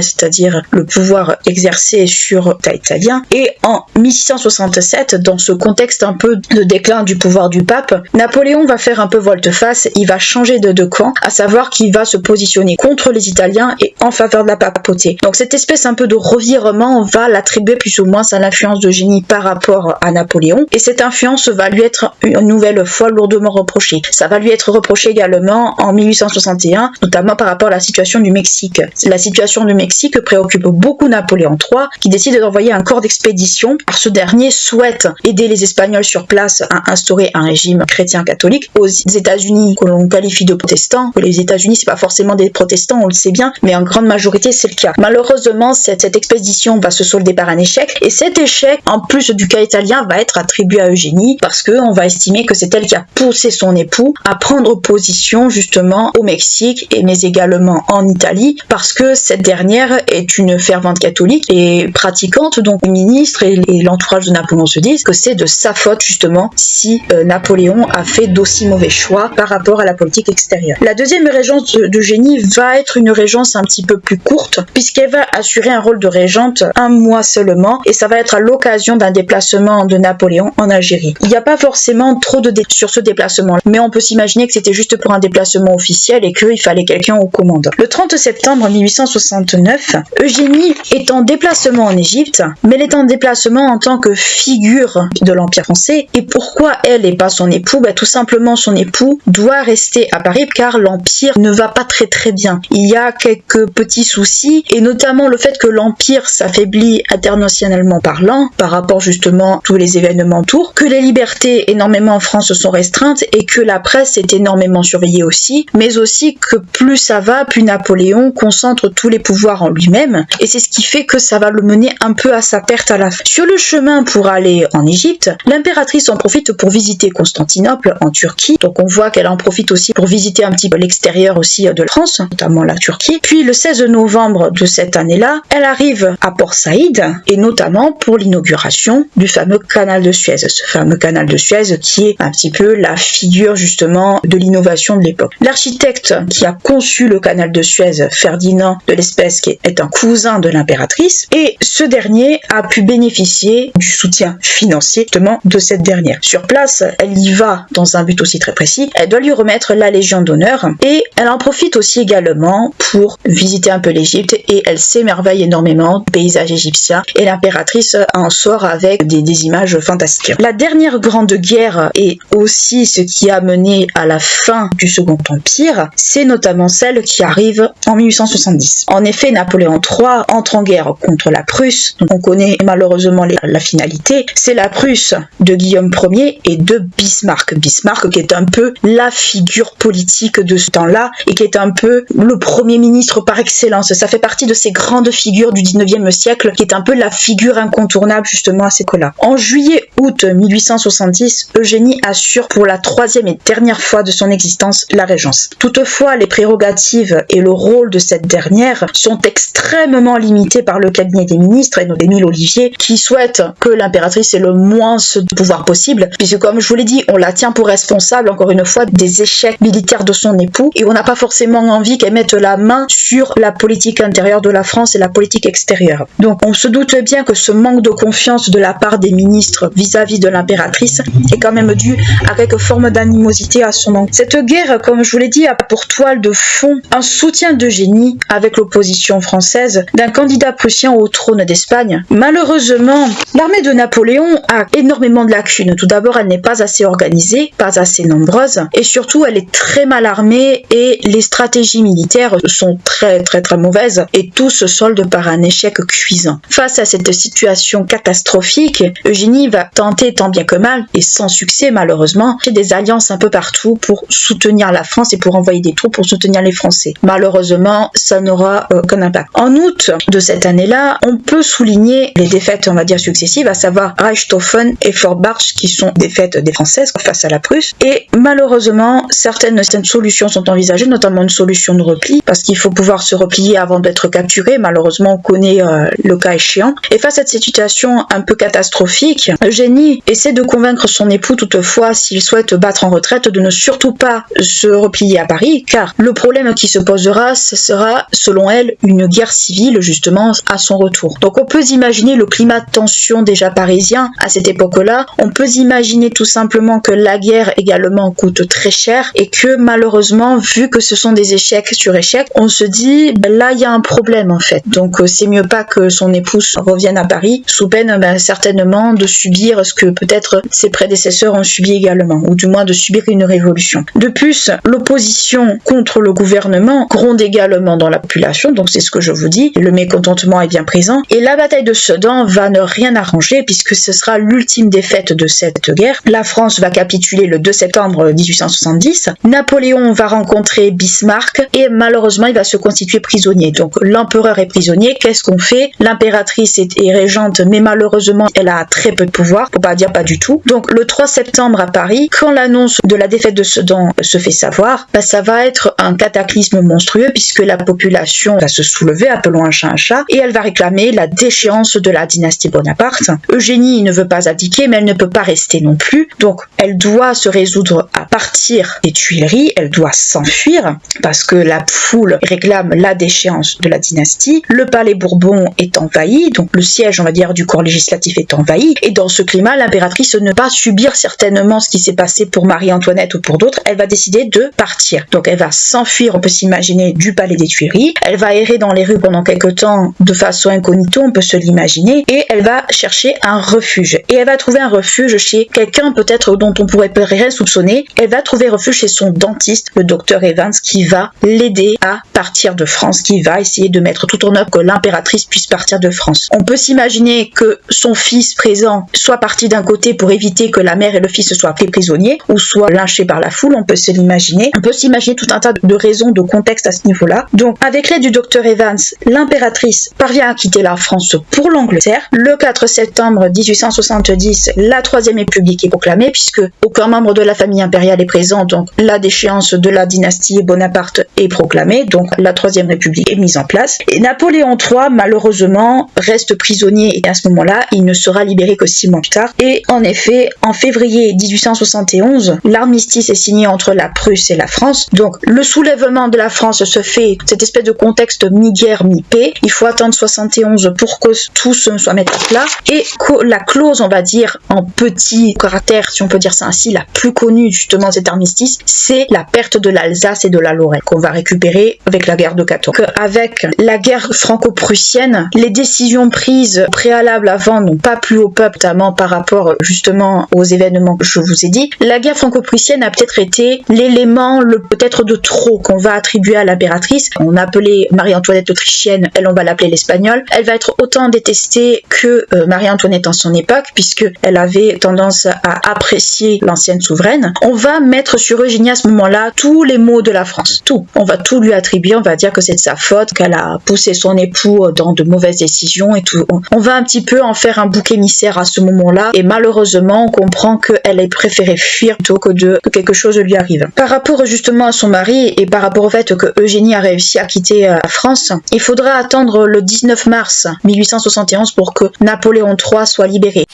c'est-à-dire le pouvoir exercé sur l'État italien, et en 1667, dans ce contexte un peu de déclin du pouvoir du pape, Napoléon va faire un peu volte-face, il va changer de camp, à savoir qu'il va se positionner contre les Italiens et en faveur de la papauté. Donc cette espèce un peu de revirement, on va l'attribuer plus ou moins à l'influence d'Eugénie par rapport à Napoléon, et cette influence va lui être une nouvelle fois lourdement reprochée. Ça va lui être reproché également en 1861, notamment par rapport à la situation du Mexique. La situation du Mexique préoccupe beaucoup Napoléon III, qui décide d'envoyer un corps d'expédition. Alors ce dernier souhaite aider les Espagnols sur place à instaurer un régime chrétien catholique. Aux États-Unis, que l'on qualifie de protestants, que les États-Unis c'est pas forcément des protestants, on le sait bien, mais en grande majorité c'est le cas. Malheureusement, cette expédition va se solder par un échec, et cet échec, en plus du cas italien, va être attribué à Eugénie, parce qu'on va estimer que c'est elle qui a poussé son époux à prendre position justement au Mexique, mais également en Italie, parce que cette dernière est une fervente catholique et pratiquante, Donc les ministres et l'entourage de Napoléon se disent que c'est de sa faute justement si Napoléon a fait d'aussi mauvais choix par rapport à la politique extérieure. La deuxième régence d'Eugénie va être une régence un petit peu plus courte puisqu'elle va assurer un rôle de régente 1 mois seulement et ça va être à l'occasion d'un déplacement de Napoléon en Algérie. Il n'y a pas forcément trop de détails sur ce déplacement, mais on peut s'imaginer que c'était juste pour un déplacement officiel et qu'il fallait quelqu'un aux commandes. Le 30 septembre 1869, Eugénie est en déplacement en Égypte, mais elle est en déplacement en tant que figure de l'Empire français. Et pourquoi elle et pas son époux? Tout simplement son époux doit rester à Paris car l'Empire ne va pas très bien. Il y a quelques petits soucis et notamment le fait que l'Empire s'affaiblit internationalement parlant par rapport justement à tous les événements autour, que les libertés énormément en France sont restreintes et que la presse est énormément surveillée aussi, mais aussi que plus ça va, plus Napoléon concentre tous les pouvoirs en lui-même et c'est ce qui fait que ça va le mener un peu à sa perte à la fin. Sur le chemin pour aller en Égypte, l'impératrice en profite pour visiter Constantinople en Turquie, donc on voit qu'elle en profite aussi pour visiter un petit peu l'extérieur aussi de la France, notamment la Turquie. Puis le 16 novembre de cette année-là, elle arrive à Port Saïd et notamment pour l'inauguration du fameux canal de Suez, ce fameux canal de Suez qui est un petit peu la figure justement de l'innovation de l'époque. L'architecte qui a conçu le canal de Suez, Ferdinand de Lespès, qui est un cousin de l'impératrice, et ce dernier a pu bénéficier du soutien financier justement de cette dernière. Sur place, elle y va dans un but aussi très précis, elle doit lui remettre la Légion d'honneur et elle en profite aussi également pour visiter un peu l'Égypte et elle s'émerveille énormément du paysage égyptien et l'impératrice en sort avec des images fantastiques. La dernière grande guerre et aussi ce qui a mené à la fin du Second Empire, c'est notamment celle qui arrive en 1870. En effet, Napoléon III entre en guerre contre la Prusse, donc on connaît malheureusement la finalité, c'est la Prusse de Guillaume Ier et de Bismarck. Bismarck qui est un peu la figure politique de ce temps-là et qui est un peu le premier ministre par excellence. Ça fait partie de ces grandes figures du 19e siècle qui est un peu la figure incontournable justement à ces cas-là. En juillet-août 1870, Eugénie assure pour la troisième et dernière fois de son existence la régence. Toutefois, les prérogatives et le rôle de cette dernière sont extrêmement limités par le cabinet des ministres et d'Émile Ollivier qui souhaite que l'impératrice ait le moins de pouvoir possible puisque comme je vous l'ai dit, on la tient pour responsable encore une fois des échecs militaires de son époux et on n'a pas forcément envie qu'elle mette la main sur la politique intérieure de la France et la politique extérieure. Donc on se doute bien que ce manque de confiance de la part des ministres vis-à-vis de l'impératrice est quand même dû à quelque forme d'animosité à son oncle. Cette guerre, comme je vous l'ai dit, a pour toile de fond un soutien d'Eugénie avec l'opposition française d'un candidat prussien au trône d'Espagne. Malheureusement, l'armée de Napoléon a énormément de lacunes. Tout d'abord, elle n'est pas assez organisée, pas assez nombreuse, et surtout, elle est très mal armée et les stratégies militaires sont très mauvaises et tout se solde par un échec cuisant. Face à cette situation catastrophique, Eugénie va tenter tant bien que mal, et sans succès malheureusement, fait des alliances un peu partout pour soutenir la France et pour envoyer des troupes pour soutenir les Français. Malheureusement, ça n'aura aucun impact. En août de cette année-là, on peut souligner les défaites, on va dire, successives, à savoir Reichshofen et Fort Barge, qui sont défaites des Françaises face à la Prusse. Et malheureusement, certaines solutions sont envisagées, notamment une solution de repli, parce qu'il faut pouvoir se replier avant d'être capturé. Malheureusement, on connaît le cas échéant. Et face à cette situation un peu catastrophique, Eugénie essaie de convaincre son époux, toutefois, s'il souhaite battre en retraite, de ne surtout pas se replier à Paris, car le problème qui se posera, ce sera, selon elle, une guerre civile, justement, à son retour. Donc on peut imaginer le climat de tension déjà parisien à cette époque-là. On peut imaginer tout simplement que la guerre également coûte très cher et que malheureusement, vu que ce sont des échecs sur échecs, on se dit, là, il y a un problème en fait. Donc c'est mieux pas que son épouse revienne à Paris, sous peine certainement de subir ce que peut-être ses prédécesseurs ont subi également, ou du moins de subir une révolution. De plus, l'opposition contre le gouvernement gronde également dans la population, donc c'est ce que je vous dis, le mécontentement est bien présent, et la bataille de Sedan va ne rien arranger puisque ce sera l'ultime défaite de cette guerre. La France va capituler le 2 septembre 1870, Napoléon va rencontrer Bismarck et malheureusement il va se constituer prisonnier. Donc l'empereur est prisonnier, qu'est-ce qu'on fait? L'impératrice est régente mais malheureusement elle a très peu de pouvoir, pour pas dire pas du tout. Donc le 3 septembre à Paris, quand l'annonce de la défaite de Sedan se fait savoir, ça va être un cataclysme monstrueux puisque la population va se soulever, appelons un chat, et elle va réclamer la déchéance déchéance de la dynastie Bonaparte. Eugénie ne veut pas abdiquer, mais elle ne peut pas rester non plus. Donc, elle doit se résoudre à partir des Tuileries, elle doit s'enfuir parce que la foule réclame la déchéance de la dynastie. Le palais Bourbon est envahi, donc le siège, on va dire, du corps législatif est envahi. Et dans ce climat, l'impératrice ne va pas subir certainement ce qui s'est passé pour Marie-Antoinette ou pour d'autres. Elle va décider de partir. Donc, elle va s'enfuir, on peut s'imaginer, du palais des Tuileries. Elle va errer dans les rues pendant quelque temps de façon incognito, on peut se l'imaginer. Et elle va chercher un refuge. Et elle va trouver un refuge chez quelqu'un peut-être dont on pourrait rien soupçonner. Elle va trouver refuge chez son dentiste, le docteur Evans, qui va l'aider à partir de France, qui va essayer de mettre tout en œuvre que l'impératrice puisse partir de France. On peut s'imaginer que son fils présent soit parti d'un côté pour éviter que la mère et le fils soient pris prisonniers ou soient lynchés par la foule, on peut se l'imaginer. On peut s'imaginer tout un tas de raisons, de contexte à ce niveau-là. Donc, avec l'aide du docteur Evans, l'impératrice parvient à quitter la France pour l'Angleterre. Le 4 septembre 1870, la Troisième République est proclamée puisque aucun membre de la famille impériale est présent, donc la déchéance de la dynastie Bonaparte est proclamée, donc la Troisième République est mise en place. Et Napoléon III, malheureusement, reste prisonnier et à ce moment-là, il ne sera libéré que 6 mois plus tard. Et en effet, en février 1871, l'armistice est signé entre la Prusse et la France. Donc, le soulèvement de la France se fait, cette espèce de contexte mi-guerre, mi-paix. Il faut attendre 71 pour que tout se soit mis à plat. Et la clause, on va dire, en petit caractère, si on peut dire ça ainsi, la plus connue justement de cet armistice, c'est la perte de l'Alsace et de la Lorraine qu'on va récupérer avec la guerre de 14. Avec la guerre franco-prussienne, les décisions prises préalables avant n'ont pas plu au peuple, notamment par rapport justement aux événements que je vous ai dit. La guerre franco-prussienne a peut-être été l'élément peut-être de trop qu'on va attribuer à l'impératrice. On appelait Marie-Antoinette autrichienne, elle on va l'appeler l'espagnole. Elle va être autant détestée que Marie-Antoinette en son époque, puisque elle avait tendance à apprécier l'ancienne souveraine. On va mettre sur Eugénie à ce moment-là tous les maux de la France. Tout. On va tout lui attribuer, on va dire que c'est de sa faute, qu'elle a poussé son époux dans de mauvaises décisions et tout. On va un petit peu en faire un bouc émissaire à ce moment-là et malheureusement on comprend qu'elle ait préféré fuir plutôt que quelque chose lui arrive. Par rapport justement à son mari et par rapport au fait que Eugénie a réussi à quitter la France, il faudra attendre le 19 mars 1871 pour que Napoléon III soit libéré.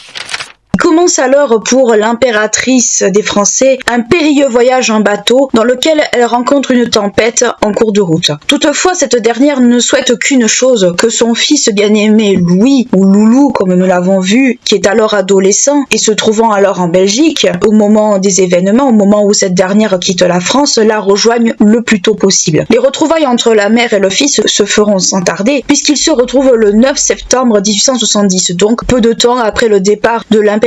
Commence alors pour l'impératrice des Français un périlleux voyage en bateau dans lequel elle rencontre une tempête en cours de route. Toutefois, cette dernière ne souhaite qu'une chose, que son fils bien-aimé Louis, ou Loulou comme nous l'avons vu, qui est alors adolescent et se trouvant alors en Belgique, au moment des événements, au moment où cette dernière quitte la France, la rejoigne le plus tôt possible. Les retrouvailles entre la mère et le fils se feront sans tarder, puisqu'ils se retrouvent le 9 septembre 1870, donc peu de temps après le départ de l'impératrice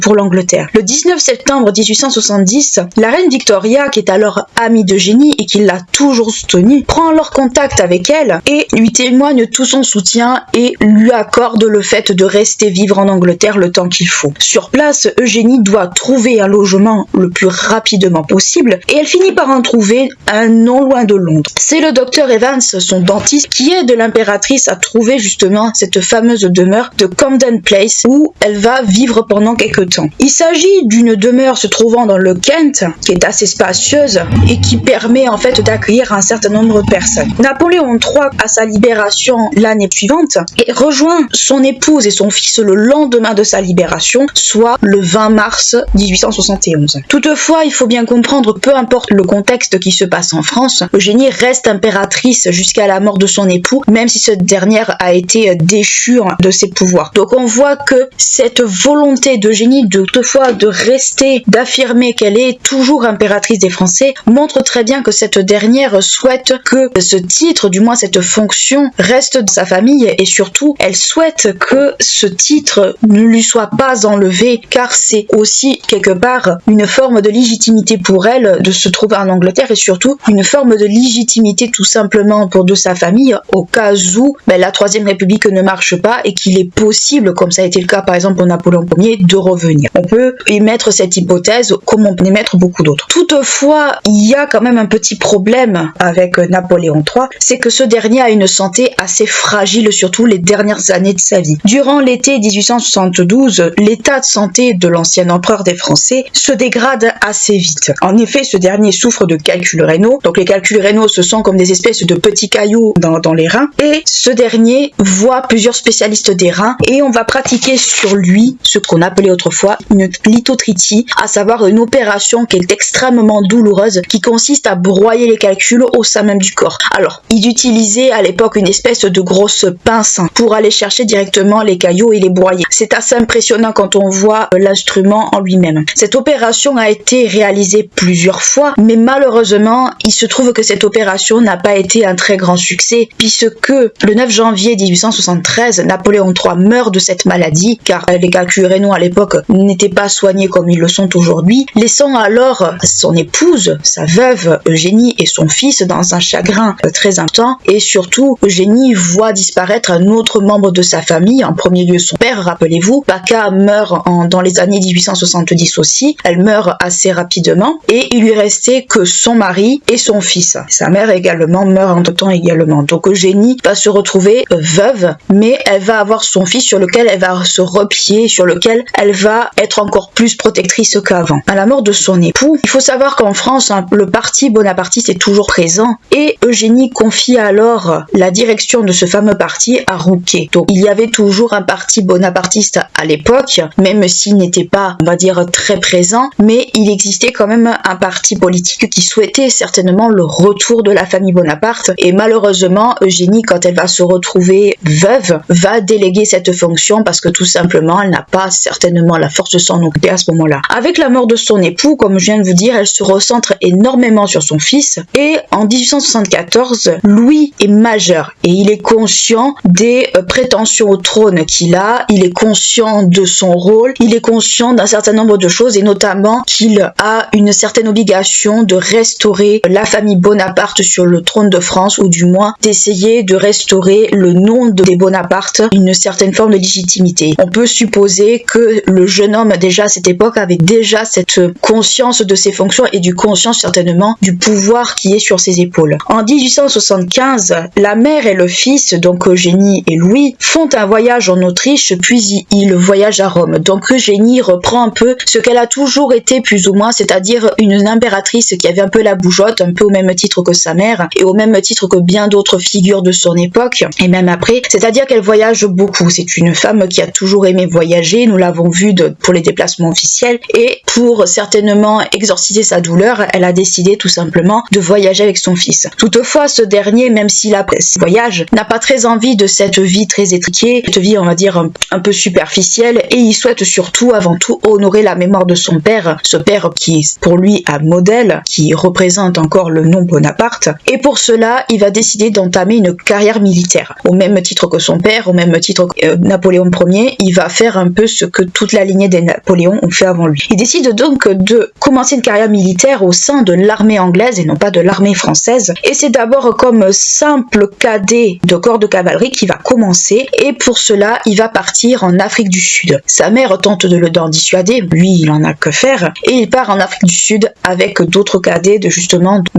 pour l'Angleterre. Le 19 septembre 1870, la reine Victoria, qui est alors amie d'Eugénie et qui l'a toujours soutenue, prend alors contact avec elle et lui témoigne tout son soutien et lui accorde le fait de rester vivre en Angleterre le temps qu'il faut. Sur place, Eugénie doit trouver un logement le plus rapidement possible et elle finit par en trouver un non loin de Londres. C'est le docteur Evans, son dentiste, qui aide l'impératrice à trouver justement cette fameuse demeure de Camden Place où elle va vivre pendant quelques temps. Il s'agit d'une demeure se trouvant dans le Kent, qui est assez spacieuse et qui permet en fait d'accueillir un certain nombre de personnes. Napoléon III, à sa libération l'année suivante, et rejoint son épouse et son fils le lendemain de sa libération, soit le 20 mars 1871. Toutefois, il faut bien comprendre, peu importe le contexte qui se passe en France, Eugénie reste impératrice jusqu'à la mort de son époux, même si cette dernière a été déchue de ses pouvoirs. Donc on voit que cette volonté d'Eugénie toutefois de rester, d'affirmer qu'elle est toujours impératrice des Français, montre très bien que cette dernière souhaite que ce titre, du moins cette fonction, reste de sa famille et surtout, elle souhaite que ce titre ne lui soit pas enlevé car c'est aussi quelque part une forme de légitimité pour elle de se trouver en Angleterre et surtout une forme de légitimité tout simplement pour de sa famille au cas où la Troisième République ne marche pas et qu'il est possible, comme ça a été le cas par exemple pour Napoléon Ier, décider de revenir. On peut émettre cette hypothèse comme on peut émettre beaucoup d'autres. Toutefois, il y a quand même un petit problème avec Napoléon III, c'est que ce dernier a une santé assez fragile, surtout les dernières années de sa vie. Durant l'été 1872, l'état de santé de l'ancien empereur des Français se dégrade assez vite. En effet, ce dernier souffre de calculs rénaux. Donc les calculs rénaux, ce sont comme des espèces de petits cailloux dans les reins. Et ce dernier voit plusieurs spécialistes des reins et on va pratiquer sur lui ce qu'on appelait autrefois une lithotritie, à savoir une opération qui est extrêmement douloureuse, qui consiste à broyer les calculs au sein même du corps. Alors, il utilisait à l'époque une espèce de grosse pince pour aller chercher directement les cailloux et les broyer. C'est assez impressionnant quand on voit l'instrument en lui-même. Cette opération a été réalisée plusieurs fois, mais malheureusement, il se trouve que cette opération n'a pas été un très grand succès, puisque le 9 janvier 1873, Napoléon III meurt de cette maladie, car les calculs rénaux à l'époque n'étaient pas soignés comme ils le sont aujourd'hui, laissant alors son épouse, sa veuve Eugénie et son fils dans un chagrin très important. Et surtout, Eugénie voit disparaître un autre membre de sa famille, en premier lieu son père, rappelez-vous. Paca meurt dans les années 1870 aussi, elle meurt assez rapidement, et il lui restait que son mari et son fils. Sa mère également meurt entre-temps également. Donc Eugénie va se retrouver veuve, mais elle va avoir son fils sur lequel elle va se replier, sur lequel elle va être encore plus protectrice qu'avant. À la mort de son époux, il faut savoir qu'en France, le parti bonapartiste est toujours présent, et Eugénie confie alors la direction de ce fameux parti à Rouquet. Donc il y avait toujours un parti bonapartiste à l'époque, même s'il n'était pas, on va dire, très présent, mais il existait quand même un parti politique qui souhaitait certainement le retour de la famille Bonaparte, et malheureusement Eugénie, quand elle va se retrouver veuve, va déléguer cette fonction parce que tout simplement elle n'a pas certainement la force de s'en occuper à ce moment-là. Avec la mort de son époux, comme je viens de vous dire, elle se recentre énormément sur son fils, et en 1874, Louis est majeur et il est conscient des prétentions au trône qu'il a, il est conscient de son rôle, il est conscient d'un certain nombre de choses, et notamment qu'il a une certaine obligation de restaurer la famille Bonaparte sur le trône de France, ou du moins d'essayer de restaurer le nom des Bonaparte, une certaine forme de légitimité. On peut supposer que le jeune homme, déjà à cette époque, avait déjà cette conscience de ses fonctions et du conscience certainement du pouvoir qui est sur ses épaules. En 1875, la mère et le fils, donc Eugénie et Louis, font un voyage en Autriche, puis ils voyagent à Rome. Donc Eugénie reprend un peu ce qu'elle a toujours été plus ou moins, c'est-à-dire une impératrice qui avait un peu la bougeotte, un peu au même titre que sa mère et au même titre que bien d'autres figures de son époque, et même après, c'est-à-dire qu'elle voyage beaucoup. C'est une femme qui a toujours aimé voyager, nous l'avons vu pour les déplacements officiels, et pour certainement exorciser sa douleur, elle a décidé tout simplement de voyager avec son fils. Toutefois, ce dernier, même s'il a ce voyage, n'a pas très envie de cette vie très étriquée, cette vie, on va dire, un peu superficielle, et il souhaite surtout, avant tout, honorer la mémoire de son père, ce père qui est pour lui un modèle, qui représente encore le nom Bonaparte, et pour cela, il va décider d'entamer une carrière militaire. Au même titre que son père, au même titre que Napoléon Ier, il va faire un peu ce que toute la lignée des Napoléons ont fait avant lui. Il décide donc de commencer une carrière militaire au sein de l'armée anglaise et non pas de l'armée française, et c'est d'abord comme simple cadet de corps de cavalerie qui va commencer, et pour cela, il va partir en Afrique du Sud. Sa mère tente de le dissuader, lui il en a que faire, et il part en Afrique du Sud avec d'autres cadets de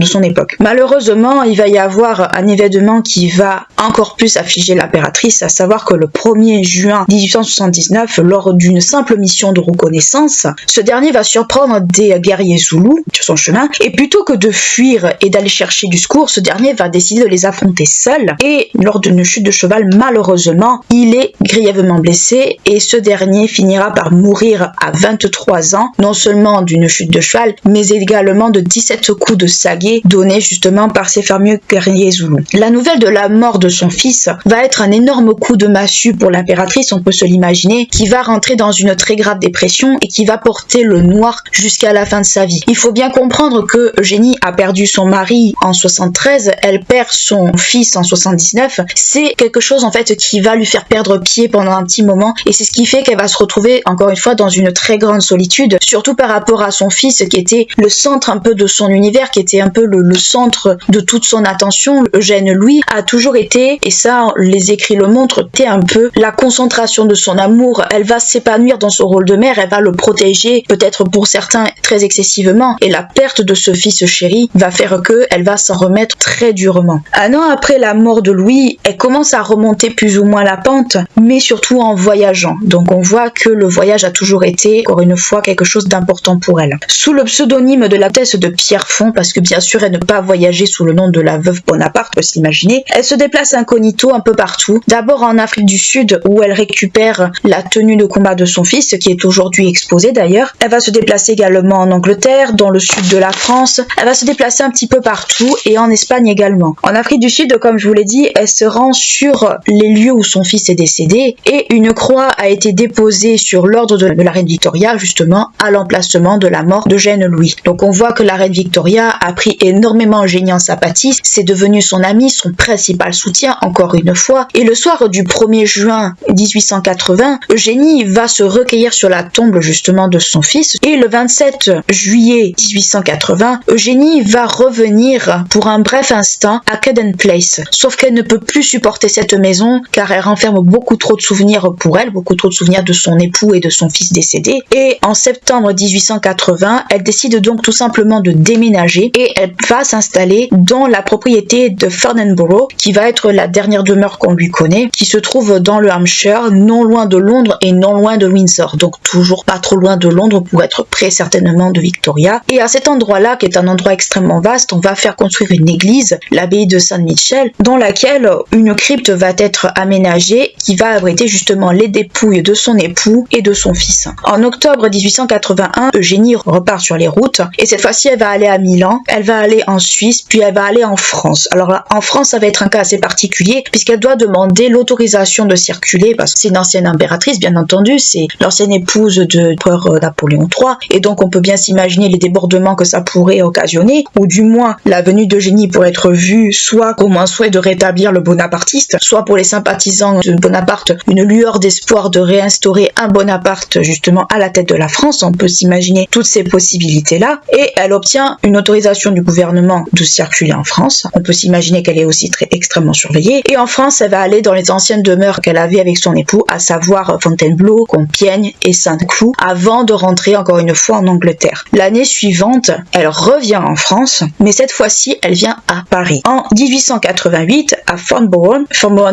son époque. Malheureusement, il va y avoir un événement qui va encore plus affliger l'impératrice, à savoir que le 1er juin 1879, lors d'une simple mission de reconnaissance, ce dernier va surprendre des guerriers zoulous sur son chemin, et plutôt que de fuir et d'aller chercher du secours, ce dernier va décider de les affronter seul, et lors d'une chute de cheval, malheureusement, il est grièvement blessé, et ce dernier finira par mourir à 23 ans, non seulement d'une chute de cheval, mais également de 17 coups de saguet donnés justement par ces fameux guerriers zoulous. La nouvelle de la mort de son fils va être un énorme coup de massue pour l'impératrice, on peut se l'imaginer, qui va rentrer dans une très grave dépression et qui va porter le noir jusqu'à la fin de sa vie. Il faut bien comprendre que Eugénie a perdu son mari en 73, elle perd son fils en 79, c'est quelque chose en fait qui va lui faire perdre pied pendant un petit moment, et c'est ce qui fait qu'elle va se retrouver encore une fois dans une très grande solitude, surtout par rapport à son fils qui était le centre un peu de son univers, qui était un peu le centre de toute son attention. Eugène Louis a toujours été, et ça les écrits le montrent, était un peu la concentration de son amour. Elle va s'épanouir dans son rôle de mère, elle va le protéger, peut-être pour certains très excessivement, et la perte de ce fils chéri va faire qu'elle va s'en remettre très durement. Un an après la mort de Louis, elle commence à remonter plus ou moins la pente, mais surtout en voyageant. Donc on voit que le voyage a toujours été, encore une fois, quelque chose d'important pour elle. Sous le pseudonyme de la comtesse de Pierrefonds, parce que bien sûr elle ne peut pas voyager sous le nom de la veuve Bonaparte, peut s'imaginer, elle se déplace incognito un peu partout. D'abord en Afrique du Sud, où elle récupère la tenue de combat de son fils, qui est aujourd'hui exposée d'ailleurs. Elle va se déplacer également en Angleterre, dans le sud de la France. Elle va se déplacer un petit peu partout, et en Espagne également. En Afrique du Sud, comme je vous l'ai dit, elle se rend sur les lieux où son fils est décédé, et une croix a été déposée sur l'ordre de la reine Victoria, justement, à l'emplacement de la mort d'Eugène Louis. Donc on voit que la reine Victoria a pris énormément Eugénie en sympathie, c'est devenu son ami, son principal soutien, encore une fois, et le soir du 1er juin 1880, Eugénie va se recueillir sur la tombe justement de son fils, et le 27 juillet 1880, Eugénie va revenir pour un bref instant à Camden Place, sauf qu'elle ne peut plus supporter cette maison car elle renferme beaucoup trop de souvenirs pour elle, beaucoup trop de souvenirs de son époux et de son fils décédé, et en septembre 1880, elle décide donc tout simplement de déménager et elle va s'installer dans la propriété de Farnborough, qui va être la dernière demeure qu'on lui connaît, qui se trouve dans le Hampshire, non loin de Londres et non loin de Windsor, donc toujours pas trop loin de Londres pour être près certainement de Victoria. Et à cet endroit-là, qui est un endroit extrêmement vaste, on va faire construire une église, l'abbaye de Saint-Michel, dans laquelle une crypte va être aménagée qui va abriter justement les dépouilles de son époux et de son fils. En octobre 1881, Eugénie repart sur les routes et cette fois-ci elle va aller à Milan, elle va aller en Suisse, puis elle va aller en France. Alors là, en France, ça va être un cas assez particulier puisqu'elle doit demander l'autorisation de circuler parce que c'est une ancienne impératrice, bien entendu, c'est l'ancienne épouse de l'empereur Napoléon III, et donc on peut bien s'imaginer les débordements que ça pourrait occasionner, ou du moins la venue d'Eugénie pourrait être vue soit comme un souhait de rétablir le bonapartiste, soit pour les sympathisants de Bonaparte une lueur d'espoir de réinstaurer un Bonaparte justement à la tête de la France. On peut s'imaginer toutes ces possibilités-là, et elle obtient une autorisation du gouvernement de circuler en France. On peut s'imaginer qu'elle est aussi extrêmement surveillée, et en France elle va aller dans les anciennes demeures qu'elle avait avec son époux, à savoir Fontainebleau, Compiègne et Saint-Cloud, avant de rentrer encore une fois en Angleterre. L'année suivante, elle revient en France, mais cette fois-ci elle vient à Paris. En 1888, à Farnborough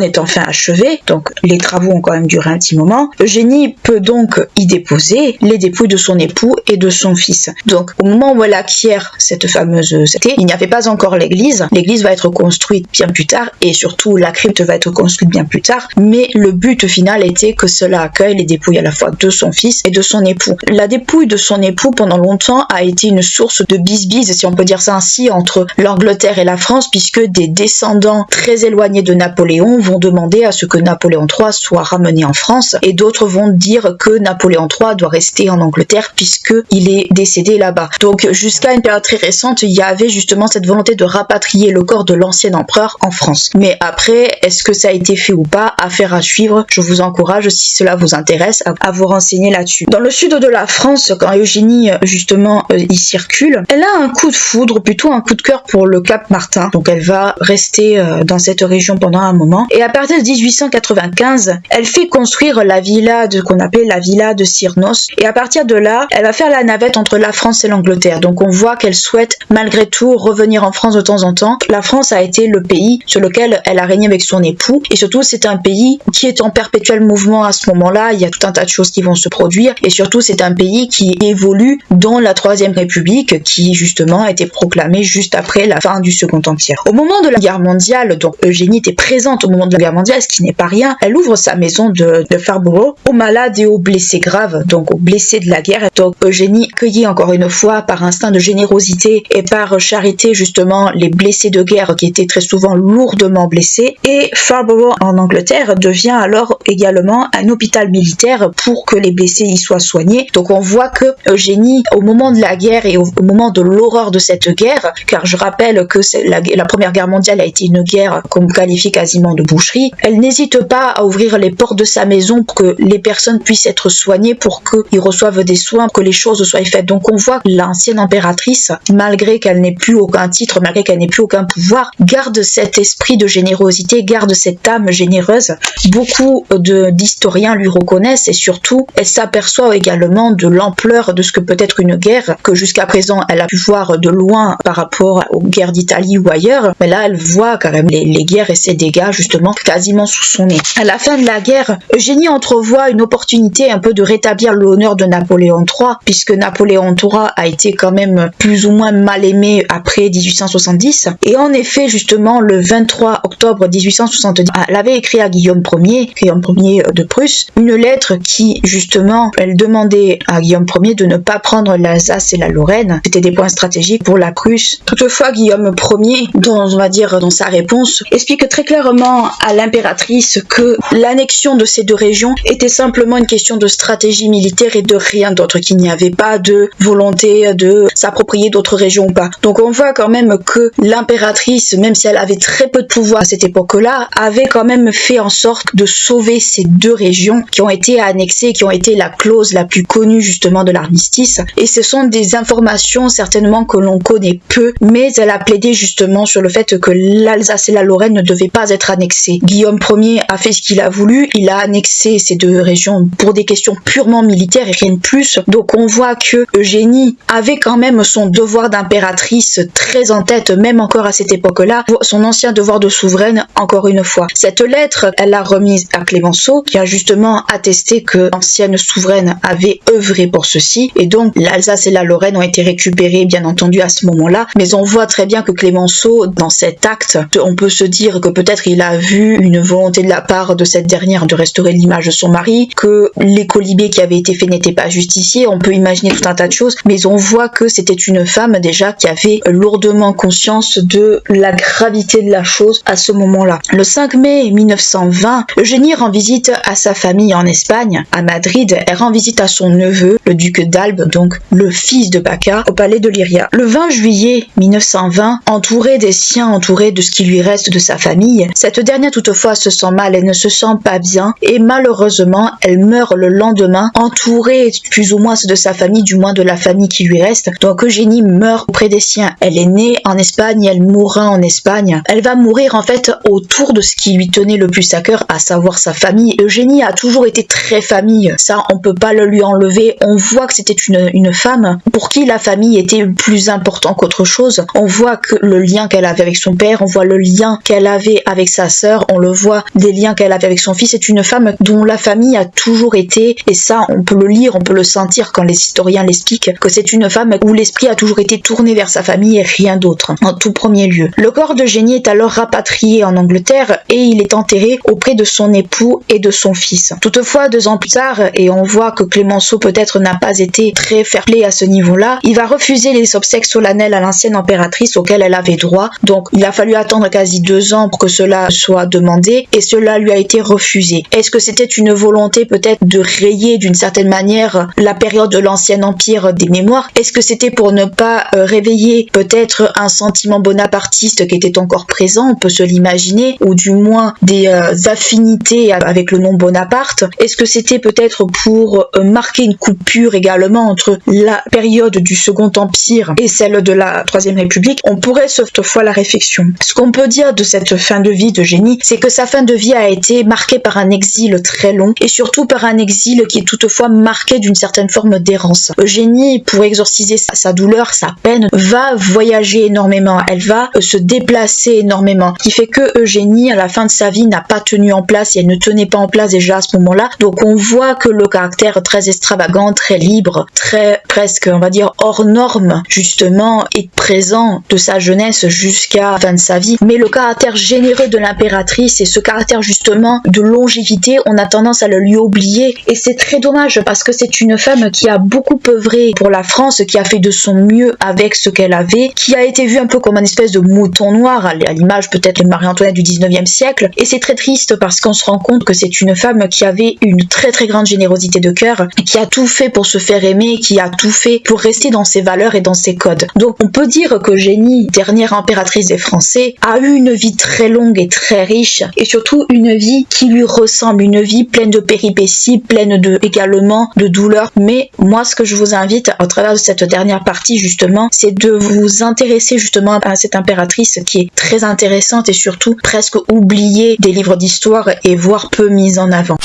est enfin achevé, donc les travaux ont quand même duré un petit moment. Eugénie peut donc y déposer les dépouilles de son époux et de son fils. Donc au moment où elle acquiert cette fameuse cité, il n'y avait pas encore l'église. L'église va être construite bien plus tard, et surtout la crypte va être construite bien plus tard, mais le but final était que cela accueille les dépouilles à la fois de son fils et de son époux. La dépouille de son époux pendant longtemps a été une source de bisbise, si on peut dire ça ainsi, entre l'Angleterre et la France, puisque des descendants très éloignés de Napoléon vont demander à ce que Napoléon III soit ramené en France, et d'autres vont dire que Napoléon III doit rester en Angleterre puisqu'il est décédé là-bas. Donc jusqu'à une période très récente, il y avait justement cette volonté de rapatrier le corps de l'ancien empereur en France. Mais après, est-ce que ça a été fait ou pas? Affaire à suivre. Je vous encourage, si cela vous intéresse, à vous renseigner là-dessus. Dans le sud de la France, quand Eugénie justement y circule, elle a un coup de foudre, plutôt un coup de cœur pour le Cap Martin. Donc elle va rester dans cette région pendant un moment. Et à partir de 1895, elle fait construire la villa qu'on appelle la villa de Cyrnos. Et à partir de là, elle va faire la navette entre la France et l'Angleterre. Donc on voit qu'elle souhaite malgré tout revenir en France de temps en temps. La France a été le pays sur lequel elle a régné avec son époux. Et surtout, c'est un pays qui est en perpétuel mouvement à ce moment-là. Il y a tout un tas de choses qui vont se produire. Et surtout, c'est un pays qui évolue dans la Troisième République, qui justement a été proclamée juste après la fin du Second Empire. Au moment de la guerre mondiale, donc Eugénie était présente au moment de la guerre mondiale, ce qui n'est pas rien. Elle ouvre sa maison de Farnborough aux malades et aux blessés graves, donc aux blessés de la guerre. Donc Eugénie cueillit encore une fois par instinct de générosité et par charité justement les blessés de guerre qui étaient très souvent lourdement blessés. Et Farnborough en Angleterre devient alors également un hôpital militaire pour que les blessés y soient soignés. Donc on voit que Eugénie, au moment de la guerre et au moment de l'horreur de cette guerre, car je rappelle que la Première Guerre mondiale a été une guerre qu'on qualifie quasiment de boucherie, elle n'hésite pas à ouvrir les portes de sa maison pour que les personnes puissent être soignées, pour qu'ils reçoivent des soins, que les choses soient faites. Donc on voit que l'ancienne impératrice, malgré qu'elle n'ait plus aucun titre, malgré qu'elle n'ait plus aucun pouvoir, garde cet esprit de générosité, garde cette âme généreuse. Beaucoup d'historiens lui reconnaissent jeunesse, et surtout elle s'aperçoit également de l'ampleur de ce que peut être une guerre, que jusqu'à présent elle a pu voir de loin par rapport aux guerres d'Italie ou ailleurs, mais là elle voit quand même les guerres et ses dégâts justement quasiment sous son nez. À la fin de la guerre, Eugénie entrevoit une opportunité un peu de rétablir l'honneur de Napoléon III, puisque Napoléon III a été quand même plus ou moins mal aimé après 1870, et en effet justement le 23 octobre 1870, elle avait écrit à Guillaume Ier de Prusse, une lettre qui justement, elle demandait à Guillaume Ier de ne pas prendre l'Alsace et la Lorraine, c'était des points stratégiques pour la Prusse. Toutefois, Guillaume Ier, dans sa réponse, explique très clairement à l'impératrice que l'annexion de ces deux régions était simplement une question de stratégie militaire et de rien d'autre, qu'il n'y avait pas de volonté de s'approprier d'autres régions ou pas. Donc on voit quand même que l'impératrice, même si elle avait très peu de pouvoir à cette époque-là, avait quand même fait en sorte de sauver ces deux régions qui ont été annexées, qui ont été la clause la plus connue justement de l'armistice. Et ce sont des informations certainement que l'on connaît peu, mais elle a plaidé justement sur le fait que l'Alsace et la Lorraine ne devaient pas être annexées. Guillaume Ier a fait ce qu'il a voulu, il a annexé ces deux régions pour des questions purement militaires et rien de plus. Donc on voit que Eugénie avait quand même son devoir d'impératrice très en tête, même encore à cette époque-là, son ancien devoir de souveraine encore une fois. Cette lettre, elle l'a remise à Clémenceau, qui a justement attesté que l'ancienne souveraine avait œuvré pour ceci, et donc l'Alsace et la Lorraine ont été récupérées bien entendu à ce moment-là, mais on voit très bien que Clémenceau, dans cet acte, on peut se dire que peut-être il a vu une volonté de la part de cette dernière de restaurer l'image de son mari, que les colibés qui avaient été faits n'étaient pas justifiés, on peut imaginer tout un tas de choses, mais on voit que c'était une femme déjà qui avait lourdement conscience de la gravité de la chose à ce moment-là. Le 5 mai 1920, Eugénie rend visite à sa famille en Espagne, à Madrid. Elle rend visite à son neveu, le duc d'Albe, donc le fils de Pacca, au palais de Liria. Le 20 juillet 1920, entourée des siens, entourée de ce qui lui reste de sa famille, cette dernière toutefois se sent mal, elle ne se sent pas bien, et malheureusement, elle meurt le lendemain, entourée plus ou moins de sa famille, du moins de la famille qui lui reste. Donc Eugénie meurt auprès des siens. Elle est née en Espagne, elle mourra en Espagne. Elle va mourir en fait autour de ce qui lui tenait le plus à cœur, à savoir sa famille. Eugénie a toujours été très famille, ça on peut pas le lui enlever. On voit que c'était une femme pour qui la famille était plus important qu'autre chose. On voit que le lien qu'elle avait avec son père, on voit le lien qu'elle avait avec sa sœur, on le voit des liens qu'elle avait avec son fils. C'est une femme dont la famille a toujours été, et ça on peut le lire, on peut le sentir quand les historiens l'expliquent, que c'est une femme où l'esprit a toujours été tourné vers sa famille et rien d'autre, en tout premier lieu. Le corps d'Eugénie est alors rapatrié en Angleterre et il est enterré auprès de son époux et de son fils. Toutefois, 2 ans plus tard, et on voit que Clémenceau peut-être n'a pas été très fair-play à ce niveau-là, il va refuser les obsèques solennelles à l'ancienne impératrice auxquelles elle avait droit. Donc il a fallu attendre quasi 2 ans pour que cela soit demandé et cela lui a été refusé. Est-ce que c'était une volonté peut-être de rayer d'une certaine manière la période de l'ancien empire des mémoires? Est-ce que c'était pour ne pas réveiller peut-être un sentiment bonapartiste qui était encore présent, on peut se l'imaginer, ou du moins des affinités avec le nom Bonaparte? Est-ce que c'était peut-être pour marquer une coupure également entre la période du Second Empire et celle de la Troisième République? On pourrait toutefois la réflexion. Ce qu'on peut dire de cette fin de vie d'Eugénie, c'est que sa fin de vie a été marquée par un exil très long et surtout par un exil qui est toutefois marqué d'une certaine forme d'errance. Eugénie, pour exorciser sa douleur, sa peine, va voyager énormément, elle va se déplacer énormément, qui fait que Eugénie, à la fin de sa vie, n'a pas tenu en place et elle ne tenait pas en place déjà à ce moment-là. Donc on voit que le caractère très extravagant, très libre, très presque, on va dire, hors norme, justement, est présent de sa jeunesse jusqu'à la fin de sa vie. Mais le caractère généreux de l'impératrice et ce caractère justement de longévité, on a tendance à le lui oublier et c'est très dommage parce que c'est une femme qui a beaucoup œuvré pour la France, qui a fait de son mieux avec ce qu'elle avait, qui a été vue un peu comme une espèce de mouton noir à l'image peut-être de Marie-Antoinette du 19e siècle, et c'est très triste parce qu'on se rend compte que c'est une femme qui avait une très très grande générosité de cœur, qui a tout fait pour se faire aimer, qui a tout fait pour rester dans ses valeurs et dans ses codes. Donc on peut dire qu'Eugénie, dernière impératrice des Français, a eu une vie très longue et très riche, et surtout une vie qui lui ressemble, une vie pleine de péripéties, pleine également de douleurs. Mais moi ce que je vous invite à travers de cette dernière partie justement, c'est de vous intéresser justement à cette impératrice qui est très intéressante et surtout presque oubliée des livres d'histoire et voire peu mise en avant.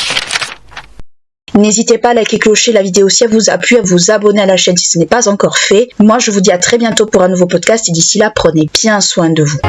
N'hésitez pas à liker, clocher la vidéo si elle vous a plu, à vous abonner à la chaîne si ce n'est pas encore fait. Moi, je vous dis à très bientôt pour un nouveau podcast et d'ici là, prenez bien soin de vous.